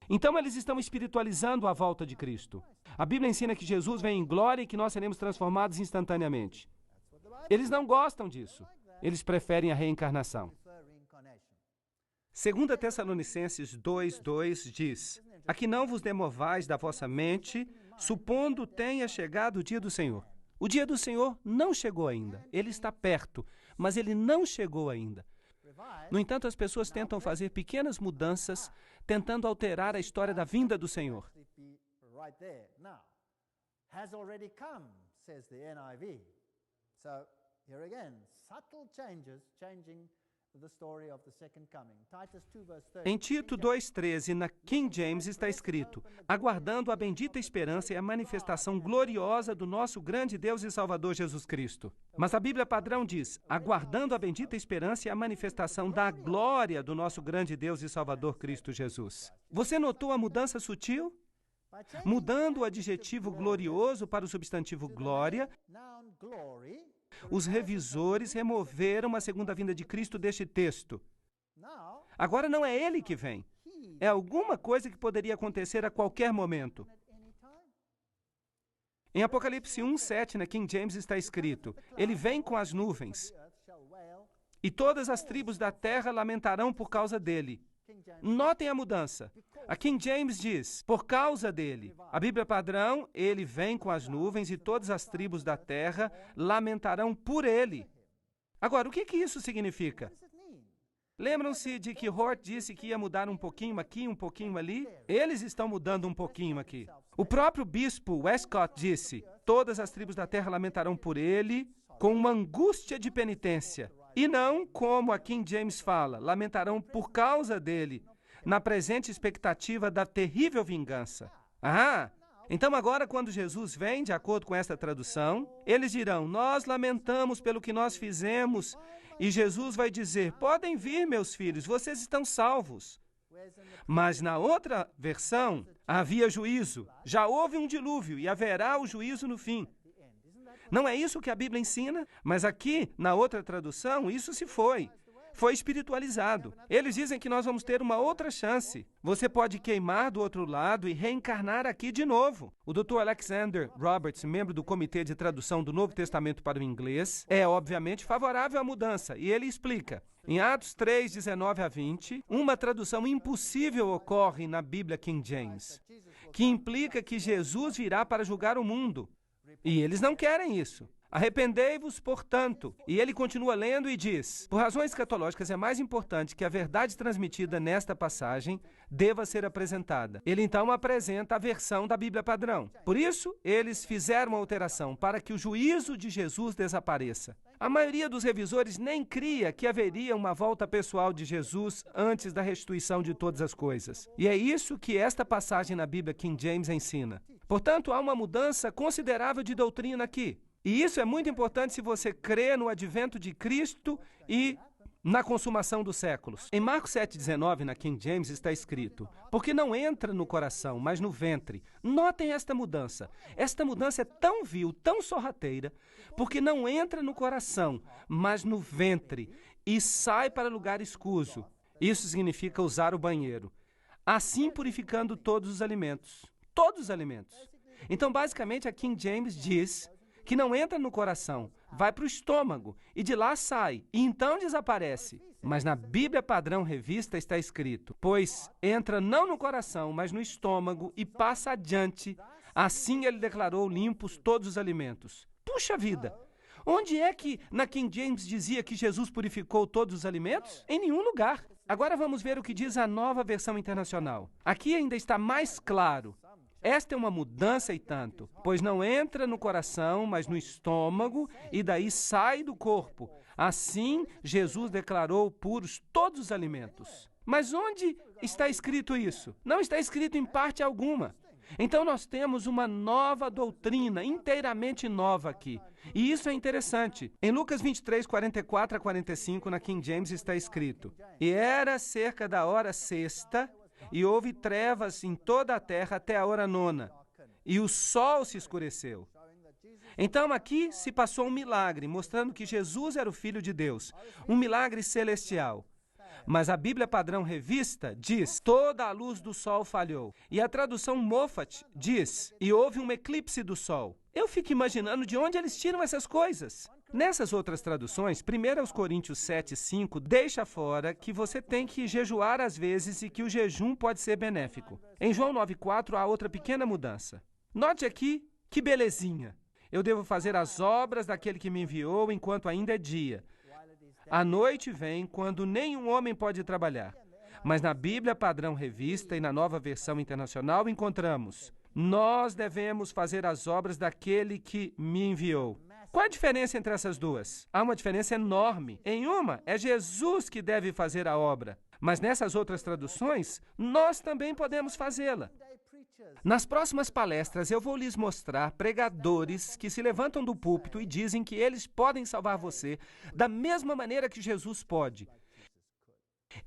Então, eles estão espiritualizando a volta de Cristo. A Bíblia ensina que Jesus vem em glória e que nós seremos transformados instantaneamente. Eles não gostam disso. Eles preferem a reencarnação. 2 Tessalonicenses 2:2 diz: A que não vos demovais da vossa mente, supondo tenha chegado o dia do Senhor. O dia do Senhor não chegou ainda. Ele está perto, mas ele não chegou ainda. No entanto, as pessoas tentam fazer pequenas mudanças, tentando alterar a história da vinda do Senhor. Em Tito 2:13, na King James, está escrito: aguardando a bendita esperança e a manifestação gloriosa do nosso grande Deus e Salvador Jesus Cristo. Mas a Bíblia padrão diz: aguardando a bendita esperança e a manifestação da glória do nosso grande Deus e Salvador Cristo Jesus. Você notou a mudança sutil? Mudando o adjetivo glorioso para o substantivo glória, os revisores removeram a segunda vinda de Cristo deste texto. Agora não é ele que vem. É alguma coisa que poderia acontecer a qualquer momento. Em Apocalipse 1:7, na King James, está escrito: Ele vem com as nuvens, e todas as tribos da terra lamentarão por causa dele. Notem a mudança. A King James diz: por causa dele. A Bíblia padrão: ele vem com as nuvens e todas as tribos da terra lamentarão por ele. Agora, o que isso significa? Lembram-se de que Hort disse que ia mudar um pouquinho aqui, um pouquinho ali? Eles estão mudando um pouquinho aqui. O próprio bispo Westcott disse: todas as tribos da terra lamentarão por ele com uma angústia de penitência. E não, como a King James fala, lamentarão por causa dele, na presente expectativa da terrível vingança. Então agora quando Jesus vem, de acordo com esta tradução, eles dirão: nós lamentamos pelo que nós fizemos. E Jesus vai dizer: podem vir, meus filhos, vocês estão salvos. Mas na outra versão, havia juízo. Já houve um dilúvio e haverá o juízo no fim. Não é isso que a Bíblia ensina? Mas aqui, na outra tradução, isso se foi. Foi espiritualizado. Eles dizem que nós vamos ter uma outra chance. Você pode queimar do outro lado e reencarnar aqui de novo. O Dr. Alexander Roberts, membro do Comitê de Tradução do Novo Testamento para o Inglês, é obviamente favorável à mudança. E ele explica: em Atos 3:19-20, uma tradução impossível ocorre na Bíblia King James, que implica que Jesus virá para julgar o mundo. E eles não querem isso. Arrependei-vos, portanto. E ele continua lendo e diz: por razões escatológicas é mais importante que a verdade transmitida nesta passagem deva ser apresentada. Ele então apresenta a versão da Bíblia padrão. Por isso, eles fizeram uma alteração para que o juízo de Jesus desapareça. A maioria dos revisores nem cria que haveria uma volta pessoal de Jesus antes da restituição de todas as coisas. E é isso que esta passagem na Bíblia King James ensina. Portanto, há uma mudança considerável de doutrina aqui. E isso é muito importante se você crê no advento de Cristo e na consumação dos séculos. Em Marcos 7:19, na King James, está escrito: porque não entra no coração, mas no ventre. Notem esta mudança. Esta mudança é tão vil, tão sorrateira, porque não entra no coração, mas no ventre, e sai para lugar escuso. Isso significa usar o banheiro. Assim purificando todos os alimentos. Todos os alimentos. Então, basicamente, a King James diz que não entra no coração, vai para o estômago e de lá sai, e então desaparece. Mas na Bíblia padrão revista está escrito: pois entra não no coração, mas no estômago e passa adiante. Assim ele declarou limpos todos os alimentos. Puxa vida! Onde é que na King James dizia que Jesus purificou todos os alimentos? Em nenhum lugar. Agora vamos ver o que diz a Nova Versão Internacional. Aqui ainda está mais claro. Esta é uma mudança e tanto, pois não entra no coração, mas no estômago, e daí sai do corpo. Assim, Jesus declarou puros todos os alimentos. Mas onde está escrito isso? Não está escrito em parte alguma. Então nós temos uma nova doutrina, inteiramente nova aqui. E isso é interessante. Em Lucas 23:44-45, na King James, está escrito: e era cerca da hora sexta, e houve trevas em toda a terra até a hora nona, e o sol se escureceu. Então aqui se passou um milagre, mostrando que Jesus era o Filho de Deus, um milagre celestial. Mas a Bíblia Padrão Revista diz, toda a luz do sol falhou. E a tradução Moffat diz, e houve um eclipse do sol. Eu fico imaginando de onde eles tiram essas coisas. Nessas outras traduções, 1 Coríntios 7:5 deixa fora que você tem que jejuar às vezes e que o jejum pode ser benéfico. Em João 9:4 há outra pequena mudança. Note aqui que belezinha. Eu devo fazer as obras daquele que me enviou enquanto ainda é dia. A noite vem quando nenhum homem pode trabalhar. Mas na Bíblia Padrão Revista e na Nova Versão Internacional encontramos: nós devemos fazer as obras daquele que me enviou. Qual a diferença entre essas duas? Há uma diferença enorme. Em uma, é Jesus que deve fazer a obra. Mas nessas outras traduções, nós também podemos fazê-la. Nas próximas palestras, eu vou lhes mostrar pregadores que se levantam do púlpito e dizem que eles podem salvar você da mesma maneira que Jesus pode.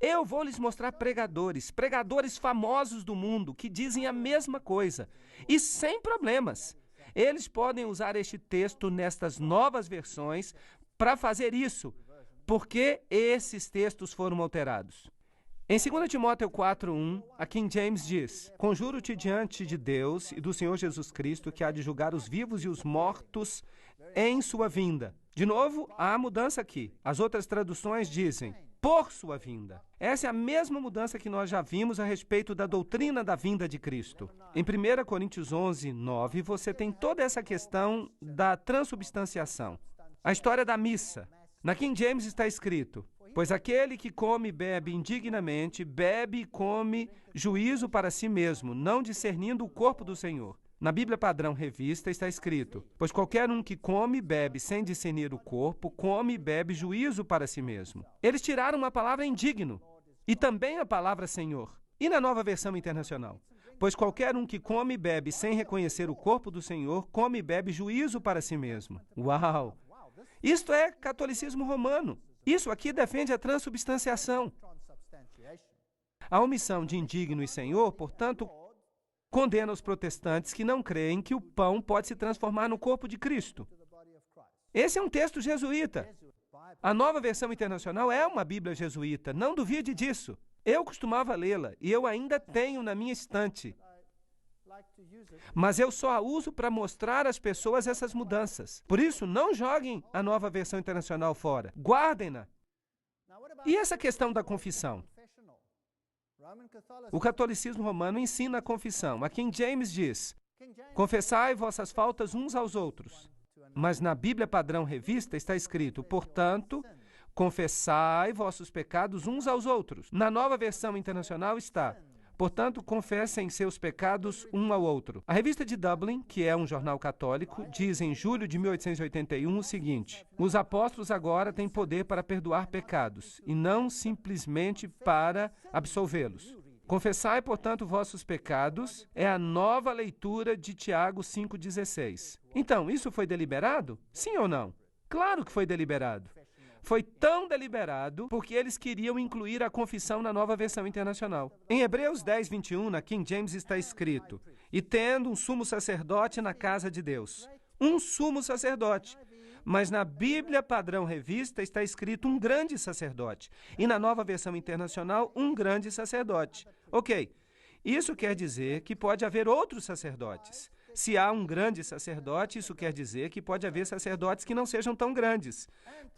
Eu vou lhes mostrar pregadores famosos do mundo que dizem a mesma coisa e sem problemas. Eles podem usar este texto nestas novas versões para fazer isso, porque esses textos foram alterados. Em 2 Timóteo 4:1, a King James diz: conjuro-te diante de Deus e do Senhor Jesus Cristo, que há de julgar os vivos e os mortos em sua vinda. De novo, há mudança aqui. As outras traduções dizem: por sua vinda. Essa é a mesma mudança que nós já vimos a respeito da doutrina da vinda de Cristo. Em 1 Coríntios 11:9, você tem toda essa questão da transubstanciação. A história da missa. Na King James está escrito: pois aquele que come e bebe indignamente, bebe e come juízo para si mesmo, não discernindo o corpo do Senhor. Na Bíblia Padrão Revista está escrito: pois qualquer um que come e bebe sem discernir o corpo, come e bebe juízo para si mesmo. Eles tiraram a palavra indigno e também a palavra Senhor. E na Nova Versão Internacional? Pois qualquer um que come e bebe sem reconhecer o corpo do Senhor, come e bebe juízo para si mesmo. Uau! Isto é catolicismo romano. Isso aqui defende a transubstanciação. A omissão de indigno e Senhor, portanto, condena os protestantes que não creem que o pão pode se transformar no corpo de Cristo. Esse é um texto jesuíta. A Nova Versão Internacional é uma Bíblia jesuíta, não duvide disso. Eu costumava lê-la e eu ainda tenho na minha estante. Mas eu só a uso para mostrar às pessoas essas mudanças. Por isso, não joguem a Nova Versão Internacional fora. Guardem-na. E essa questão da confissão? O catolicismo romano ensina a confissão. A King James diz: confessai vossas faltas uns aos outros. Mas na Bíblia Padrão Revista está escrito: portanto, confessai vossos pecados uns aos outros. Na Nova Versão Internacional está: portanto, confessem seus pecados um ao outro. A Revista de Dublin, que é um jornal católico, diz em julho de 1881 o seguinte: os apóstolos agora têm poder para perdoar pecados, e não simplesmente para absolvê-los. Confessai, portanto, vossos pecados, é a nova leitura de Tiago 5,16. Então, isso foi deliberado? Sim ou não? Claro que foi deliberado. Foi tão deliberado porque eles queriam incluir a confissão na Nova Versão Internacional. Em Hebreus 10:21, na King James, está escrito: e tendo um sumo sacerdote na casa de Deus. Um sumo sacerdote. Mas na Bíblia Padrão Revista está escrito um grande sacerdote. E na Nova Versão Internacional, um grande sacerdote. Ok, isso quer dizer que pode haver outros sacerdotes. Se há um grande sacerdote, isso quer dizer que pode haver sacerdotes que não sejam tão grandes,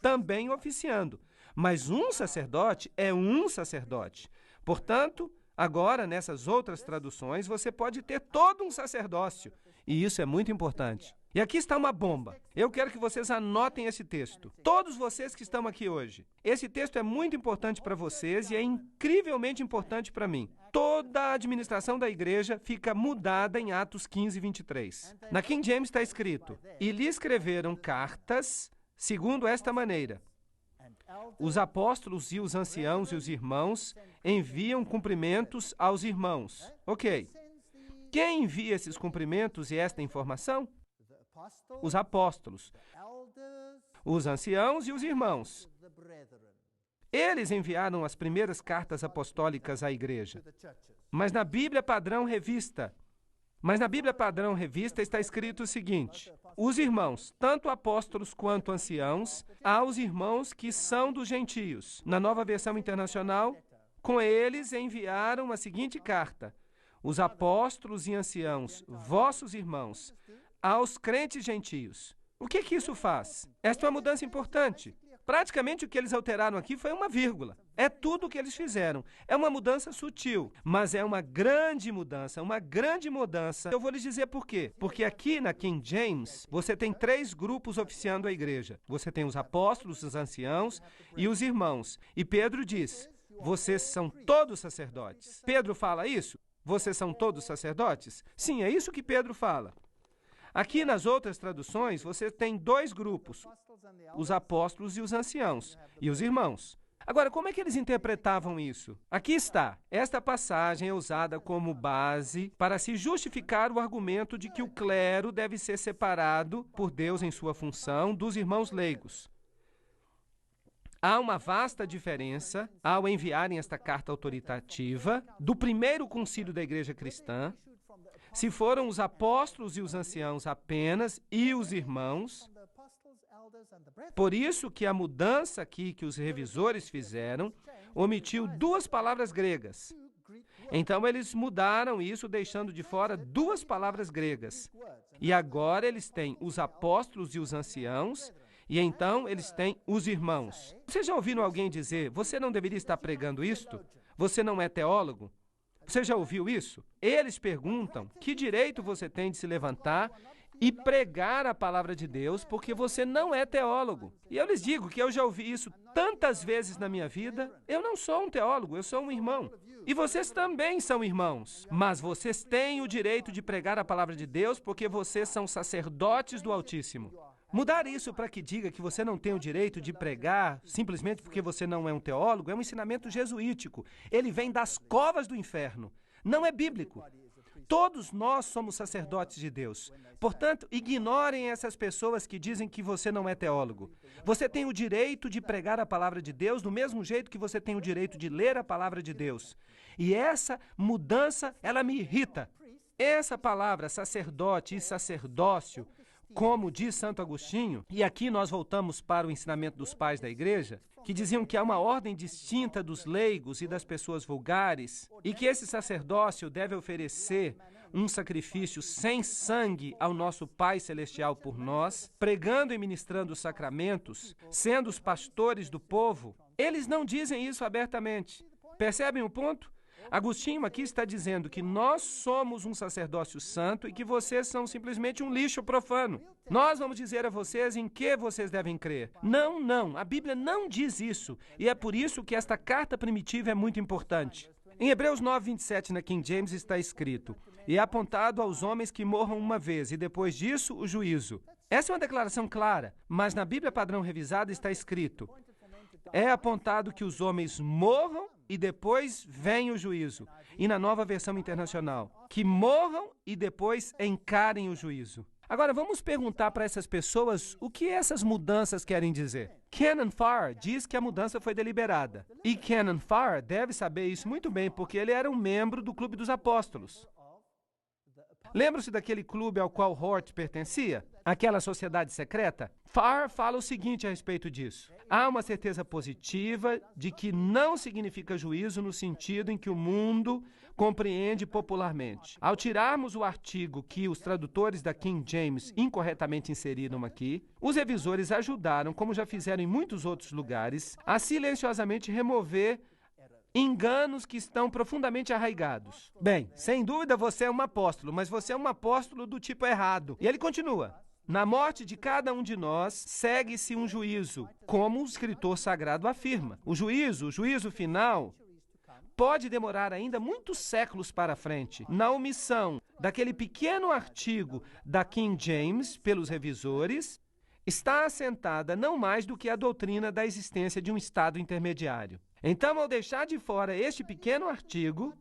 também oficiando. Mas um sacerdote é um sacerdote. Portanto, agora, nessas outras traduções, você pode ter todo um sacerdócio. E isso é muito importante. E aqui está uma bomba. Eu quero que vocês anotem esse texto. Todos vocês que estão aqui hoje. Esse texto é muito importante para vocês e é incrivelmente importante para mim. Toda a administração da igreja fica mudada em Atos 15:23. Na King James está escrito: e lhe escreveram cartas segundo esta maneira: os apóstolos e os anciãos e os irmãos enviam cumprimentos aos irmãos. Ok. Quem envia esses cumprimentos e esta informação? Os apóstolos, os anciãos e os irmãos. Eles enviaram as primeiras cartas apostólicas à igreja. Mas na Bíblia Padrão Revista está escrito o seguinte: os irmãos, tanto apóstolos quanto anciãos, aos irmãos que são dos gentios. Na Nova Versão Internacional, com eles enviaram a seguinte carta: os apóstolos e anciãos, vossos irmãos, aos crentes gentios. O que isso faz? Esta é uma mudança importante. Praticamente o que eles alteraram aqui foi uma vírgula. É tudo o que eles fizeram. É uma mudança sutil, mas é uma grande mudança, uma grande mudança. Eu vou lhes dizer por quê. Porque aqui na King James, você tem 3 grupos oficiando a igreja. Você tem os apóstolos, os anciãos e os irmãos. E Pedro diz: vocês são todos sacerdotes. Pedro fala isso? Vocês são todos sacerdotes? Sim, é isso que Pedro fala. Aqui nas outras traduções, você tem 2 grupos, os apóstolos e os anciãos, e os irmãos. Agora, como é que eles interpretavam isso? Aqui está. Esta passagem é usada como base para se justificar o argumento de que o clero deve ser separado por Deus em sua função dos irmãos leigos. Há uma vasta diferença ao enviarem esta carta autoritativa do primeiro concílio da igreja cristã. Se foram os apóstolos e os anciãos apenas e os irmãos, por isso que a mudança aqui que os revisores fizeram omitiu 2 palavras gregas. Então eles mudaram isso, deixando de fora 2 palavras gregas. E agora eles têm os apóstolos e os anciãos, e então eles têm os irmãos. Vocês já ouviram alguém dizer: você não deveria estar pregando isto? Você não é teólogo? Você já ouviu isso? Eles perguntam: que direito você tem de se levantar e pregar a palavra de Deus porque você não é teólogo? E eu lhes digo que eu já ouvi isso tantas vezes na minha vida. Eu não sou um teólogo, eu sou um irmão. E vocês também são irmãos. Mas vocês têm o direito de pregar a palavra de Deus porque vocês são sacerdotes do Altíssimo. Mudar isso para que diga que você não tem o direito de pregar simplesmente porque você não é um teólogo é um ensinamento jesuítico. Ele vem das covas do inferno. Não é bíblico. Todos nós somos sacerdotes de Deus. Portanto, ignorem essas pessoas que dizem que você não é teólogo. Você tem o direito de pregar a palavra de Deus do mesmo jeito que você tem o direito de ler a palavra de Deus. E essa mudança, ela me irrita. Essa palavra, sacerdote e sacerdócio, como diz Santo Agostinho, e aqui nós voltamos para o ensinamento dos pais da igreja, que diziam que há uma ordem distinta dos leigos e das pessoas vulgares, e que esse sacerdócio deve oferecer um sacrifício sem sangue ao nosso Pai Celestial por nós, pregando e ministrando os sacramentos, sendo os pastores do povo. Eles não dizem isso abertamente. Percebem o ponto? Agostinho aqui está dizendo que nós somos um sacerdócio santo e que vocês são simplesmente um lixo profano. Nós vamos dizer a vocês em que vocês devem crer. Não, a Bíblia não diz isso. E é por isso que esta carta primitiva é muito importante. Em Hebreus 9:27, na King James, está escrito: e é apontado aos homens que morram uma vez, e depois disso, o juízo. Essa é uma declaração clara, mas na Bíblia Padrão Revisada está escrito: é apontado que os homens morram e depois vem o juízo. E na Nova Versão Internacional, que morram e depois encarem o juízo. Agora, vamos perguntar para essas pessoas o que essas mudanças querem dizer. Canon Farr diz que a mudança foi deliberada. E Canon Farr deve saber isso muito bem, porque ele era um membro do Clube dos Apóstolos. Lembra-se daquele clube ao qual Hort pertencia? Aquela sociedade secreta? Farr fala o seguinte a respeito disso: há uma certeza positiva de que não significa juízo no sentido em que o mundo compreende popularmente. Ao tirarmos o artigo que os tradutores da King James incorretamente inseriram aqui, os revisores ajudaram, como já fizeram em muitos outros lugares, a silenciosamente remover enganos que estão profundamente arraigados. Bem, sem dúvida você é um apóstolo, mas você é um apóstolo do tipo errado. E ele continua: na morte de cada um de nós, segue-se um juízo, como o escritor sagrado afirma. O juízo final, pode demorar ainda muitos séculos para frente. Na omissão daquele pequeno artigo da King James pelos revisores, está assentada não mais do que a doutrina da existência de um estado intermediário. Então, ao deixar de fora este pequeno artigo,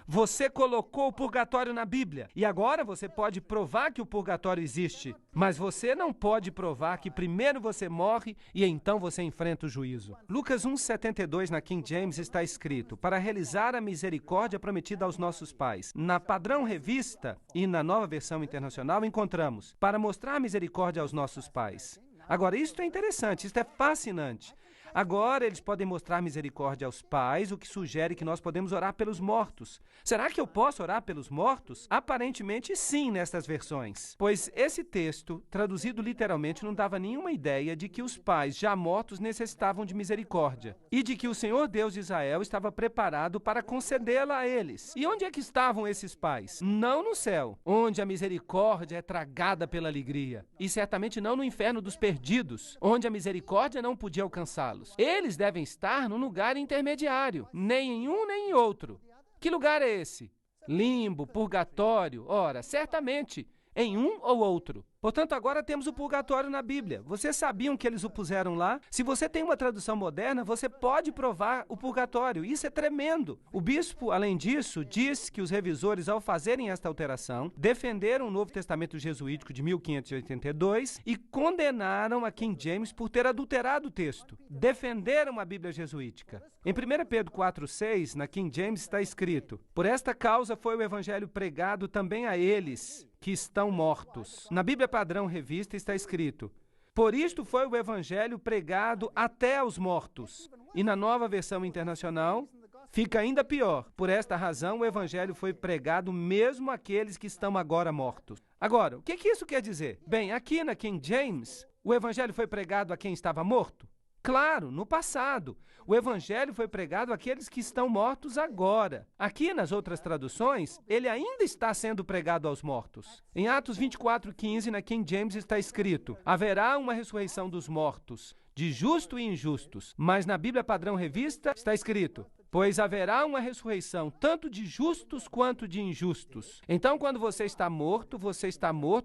Você colocou o purgatório na Bíblia. E agora você pode provar que o purgatório existe. Mas você não pode provar que primeiro você morre e então você enfrenta o juízo. Lucas 1,72 na King James está escrito: para realizar a misericórdia prometida aos nossos pais. Na Padrão Revista e na Nova Versão Internacional encontramos: para mostrar a misericórdia aos nossos pais. Agora, isto é interessante, isto é fascinante. Agora eles podem mostrar misericórdia aos pais, o que sugere que nós podemos orar pelos mortos. Será que eu posso orar pelos mortos? Aparentemente sim, nestas versões. Pois esse texto, traduzido literalmente, não dava nenhuma ideia de que os pais já mortos necessitavam de misericórdia e de que o Senhor Deus de Israel estava preparado para concedê-la a eles. E onde é que estavam esses pais? Não no céu, onde a misericórdia é tragada pela alegria. E certamente não no inferno dos perdidos, onde a misericórdia não podia alcançá-los. Eles devem estar num lugar intermediário, nem em um nem em outro. Que lugar é esse? Limbo, purgatório? Ora, certamente em um ou outro. Portanto, agora temos o purgatório na Bíblia. Vocês sabiam que eles o puseram lá? Se você tem uma tradução moderna, você pode provar o purgatório. Isso é tremendo. O bispo, além disso, diz que os revisores, ao fazerem esta alteração, defenderam o Novo Testamento jesuítico de 1582 e condenaram a King James por ter adulterado o texto. Defenderam a Bíblia jesuítica. Em 1 Pedro 4,6, na King James, está escrito: por esta causa foi o evangelho pregado também a eles que estão mortos. Na Bíblia Padrão Revista está escrito: por isto foi o evangelho pregado até aos mortos. E na Nova Versão Internacional fica ainda pior: por esta razão o evangelho foi pregado mesmo àqueles que estão agora mortos. Agora, o que isso quer dizer? Bem, aqui na King James, o evangelho foi pregado a quem estava morto? Claro, no passado. O evangelho foi pregado àqueles que estão mortos agora. Aqui, nas outras traduções, ele ainda está sendo pregado aos mortos. Em Atos 24:15, na King James, está escrito: haverá uma ressurreição dos mortos, de justos e injustos. Mas na Bíblia Padrão Revista está escrito: pois haverá uma ressurreição tanto de justos quanto de injustos. Então, quando você está morto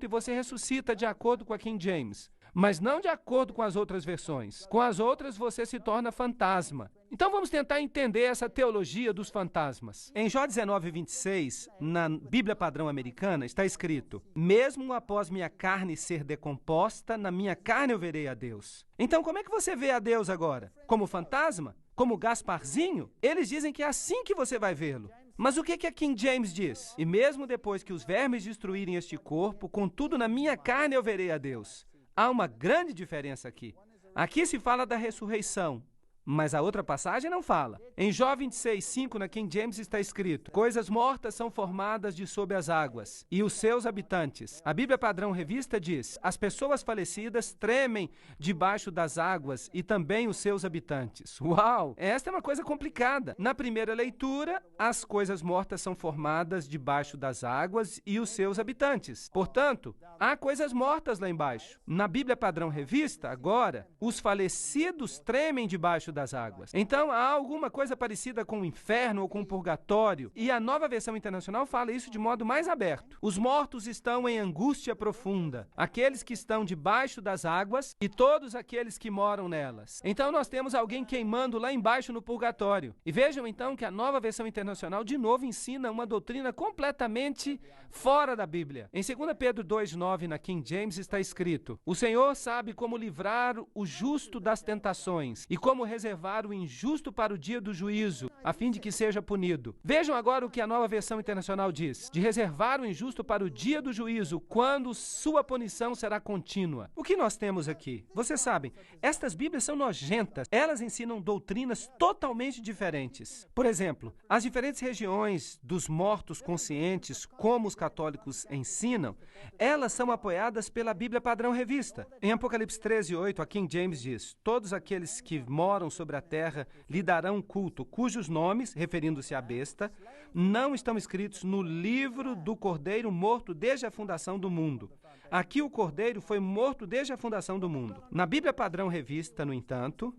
e você ressuscita de acordo com a King James. Mas não de acordo com as outras versões. Com as outras, você se torna fantasma. Então vamos tentar entender essa teologia dos fantasmas. Em Jó 19:26, na Bíblia Padrão Americana, está escrito: mesmo após minha carne ser decomposta, na minha carne eu verei a Deus. Então como é que você vê a Deus agora? Como fantasma? Como Gasparzinho? Eles dizem que é assim que você vai vê-lo. Mas o que a King James diz? E mesmo depois que os vermes destruírem este corpo, contudo na minha carne eu verei a Deus. Há uma grande diferença aqui. Aqui se fala da ressurreição, mas a outra passagem não fala. Em Jó 26:5, na King James, está escrito: coisas mortas são formadas de sob as águas, e os seus habitantes. A Bíblia Padrão Revista diz: as pessoas falecidas tremem debaixo das águas, e também os seus habitantes. Uau! Esta é uma coisa complicada. Na primeira leitura, as coisas mortas são formadas debaixo das águas e os seus habitantes. Portanto, há coisas mortas lá embaixo. Na Bíblia Padrão Revista, agora, os falecidos tremem debaixo das águas. Então, há alguma coisa parecida com o inferno ou com o purgatório, e a Nova Versão Internacional fala isso de modo mais aberto. Os mortos estão em angústia profunda, aqueles que estão debaixo das águas e todos aqueles que moram nelas. Então, nós temos alguém queimando lá embaixo no purgatório. E vejam, então, que a Nova Versão Internacional, de novo, ensina uma doutrina completamente fora da Bíblia. Em 2 Pedro 2:9, na King James, está escrito: o Senhor sabe como livrar o justo das tentações e como reservar o injusto para o dia do juízo, a fim de que seja punido. Vejam agora o que a Nova Versão Internacional diz: de reservar o injusto para o dia do juízo, quando sua punição será contínua. O que nós temos aqui? Vocês sabem, estas Bíblias são nojentas. Elas ensinam doutrinas totalmente diferentes. Por exemplo, as diferentes regiões dos mortos conscientes, como os católicos ensinam, elas são apoiadas pela Bíblia Padrão Revista. Em Apocalipse 13:8, a King James diz: todos aqueles que moram sobre a terra lhe darão culto, cujos nomes, referindo-se à besta, não estão escritos no livro do Cordeiro morto desde a fundação do mundo. Aqui o Cordeiro foi morto desde a fundação do mundo. Na Bíblia Padrão Revista, no entanto,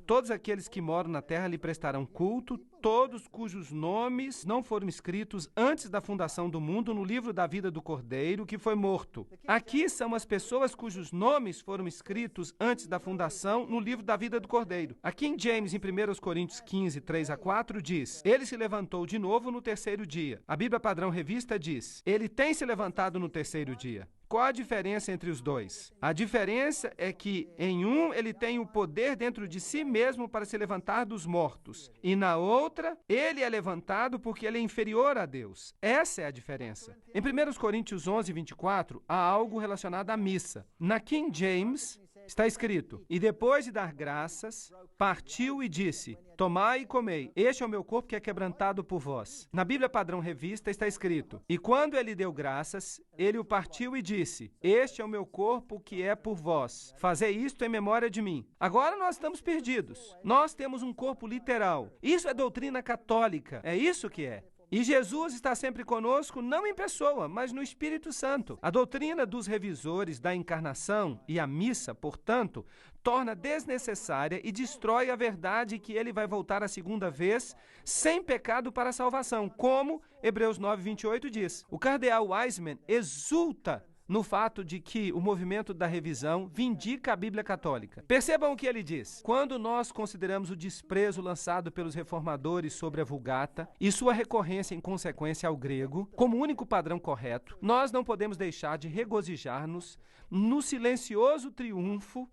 todos aqueles que moram na terra lhe prestarão culto, todos cujos nomes não foram escritos antes da fundação do mundo no livro da vida do Cordeiro, que foi morto. Aqui são as pessoas cujos nomes foram escritos antes da fundação no livro da vida do Cordeiro. Aqui em James, em 1 Coríntios 15, 3-4, diz: ele se levantou de novo no terceiro dia. A Bíblia Padrão Revista diz: ele tem se levantado no terceiro dia. Qual a diferença entre os dois? A diferença é que em um ele tem o poder dentro de si mesmo para se levantar dos mortos, e na outra ele é levantado porque ele é inferior a Deus. Essa é a diferença. Em 1 Coríntios 11, 24, há algo relacionado à missa. Na King James está escrito: e depois de dar graças, partiu e disse: tomai e comei, este é o meu corpo que é quebrantado por vós. Na Bíblia Padrão Revista está escrito: e quando ele deu graças, ele o partiu e disse: este é o meu corpo que é por vós. Fazei isto em memória de mim. Agora nós estamos perdidos. Nós temos um corpo literal. Isso é doutrina católica. É isso que é. E Jesus está sempre conosco, não em pessoa, mas no Espírito Santo. A doutrina dos revisores da encarnação e a missa, portanto, torna desnecessária e destrói a verdade que ele vai voltar a segunda vez sem pecado para a salvação, como Hebreus 9, 28 diz. O cardeal Wiseman exulta no fato de que o movimento da revisão vindica a Bíblia Católica. Percebam o que ele diz. Quando nós consideramos o desprezo lançado pelos reformadores sobre a Vulgata e sua recorrência em consequência ao grego como único padrão correto, nós não podemos deixar de regozijar-nos no silencioso triunfo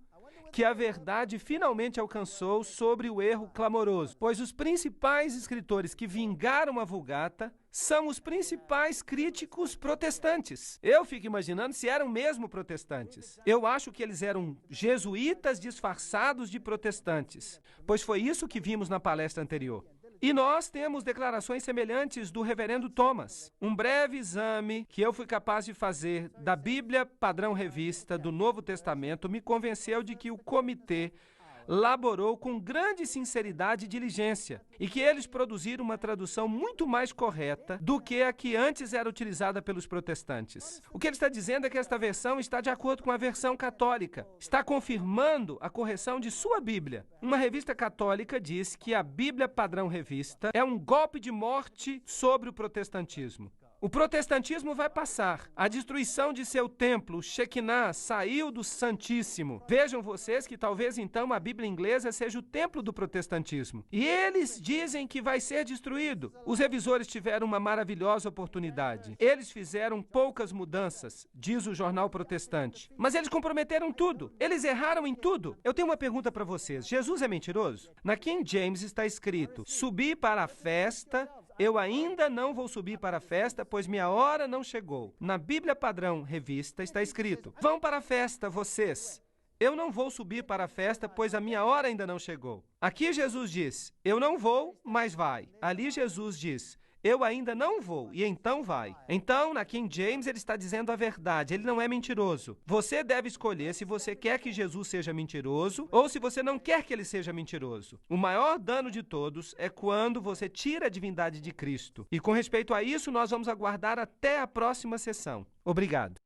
que a verdade finalmente alcançou sobre o erro clamoroso, pois os principais escritores que vingaram a Vulgata são os principais críticos protestantes. Eu fico imaginando se eram mesmo protestantes. Eu acho que eles eram jesuítas disfarçados de protestantes, pois foi isso que vimos na palestra anterior. E nós temos declarações semelhantes do reverendo Thomas. Um breve exame que eu fui capaz de fazer da Bíblia Padrão Revista do Novo Testamento me convenceu de que o comitê laborou com grande sinceridade e diligência, e que eles produziram uma tradução muito mais correta do que a que antes era utilizada pelos protestantes. O que ele está dizendo é que esta versão está de acordo com a versão católica, está confirmando a correção de sua Bíblia. Uma revista católica diz que a Bíblia Padrão Revista é um golpe de morte sobre o protestantismo. O protestantismo vai passar. A destruição de seu templo, o Shekinah, saiu do Santíssimo. Vejam vocês que talvez então a Bíblia inglesa seja o templo do protestantismo. E eles dizem que vai ser destruído. Os revisores tiveram uma maravilhosa oportunidade. Eles fizeram poucas mudanças, diz o jornal protestante. Mas eles comprometeram tudo. Eles erraram em tudo. Eu tenho uma pergunta para vocês. Jesus é mentiroso? Na King James está escrito: subi para a festa. Eu ainda não vou subir para a festa, pois minha hora não chegou. Na Bíblia Padrão Revista está escrito: vão para a festa, vocês. Eu não vou subir para a festa, pois a minha hora ainda não chegou. Aqui Jesus diz: eu não vou, mas vai. Ali Jesus diz: eu ainda não vou, e então vai. Então, na King James, ele está dizendo a verdade, ele não é mentiroso. Você deve escolher se você quer que Jesus seja mentiroso ou se você não quer que ele seja mentiroso. O maior dano de todos é quando você tira a divindade de Cristo. E com respeito a isso, nós vamos aguardar até a próxima sessão. Obrigado.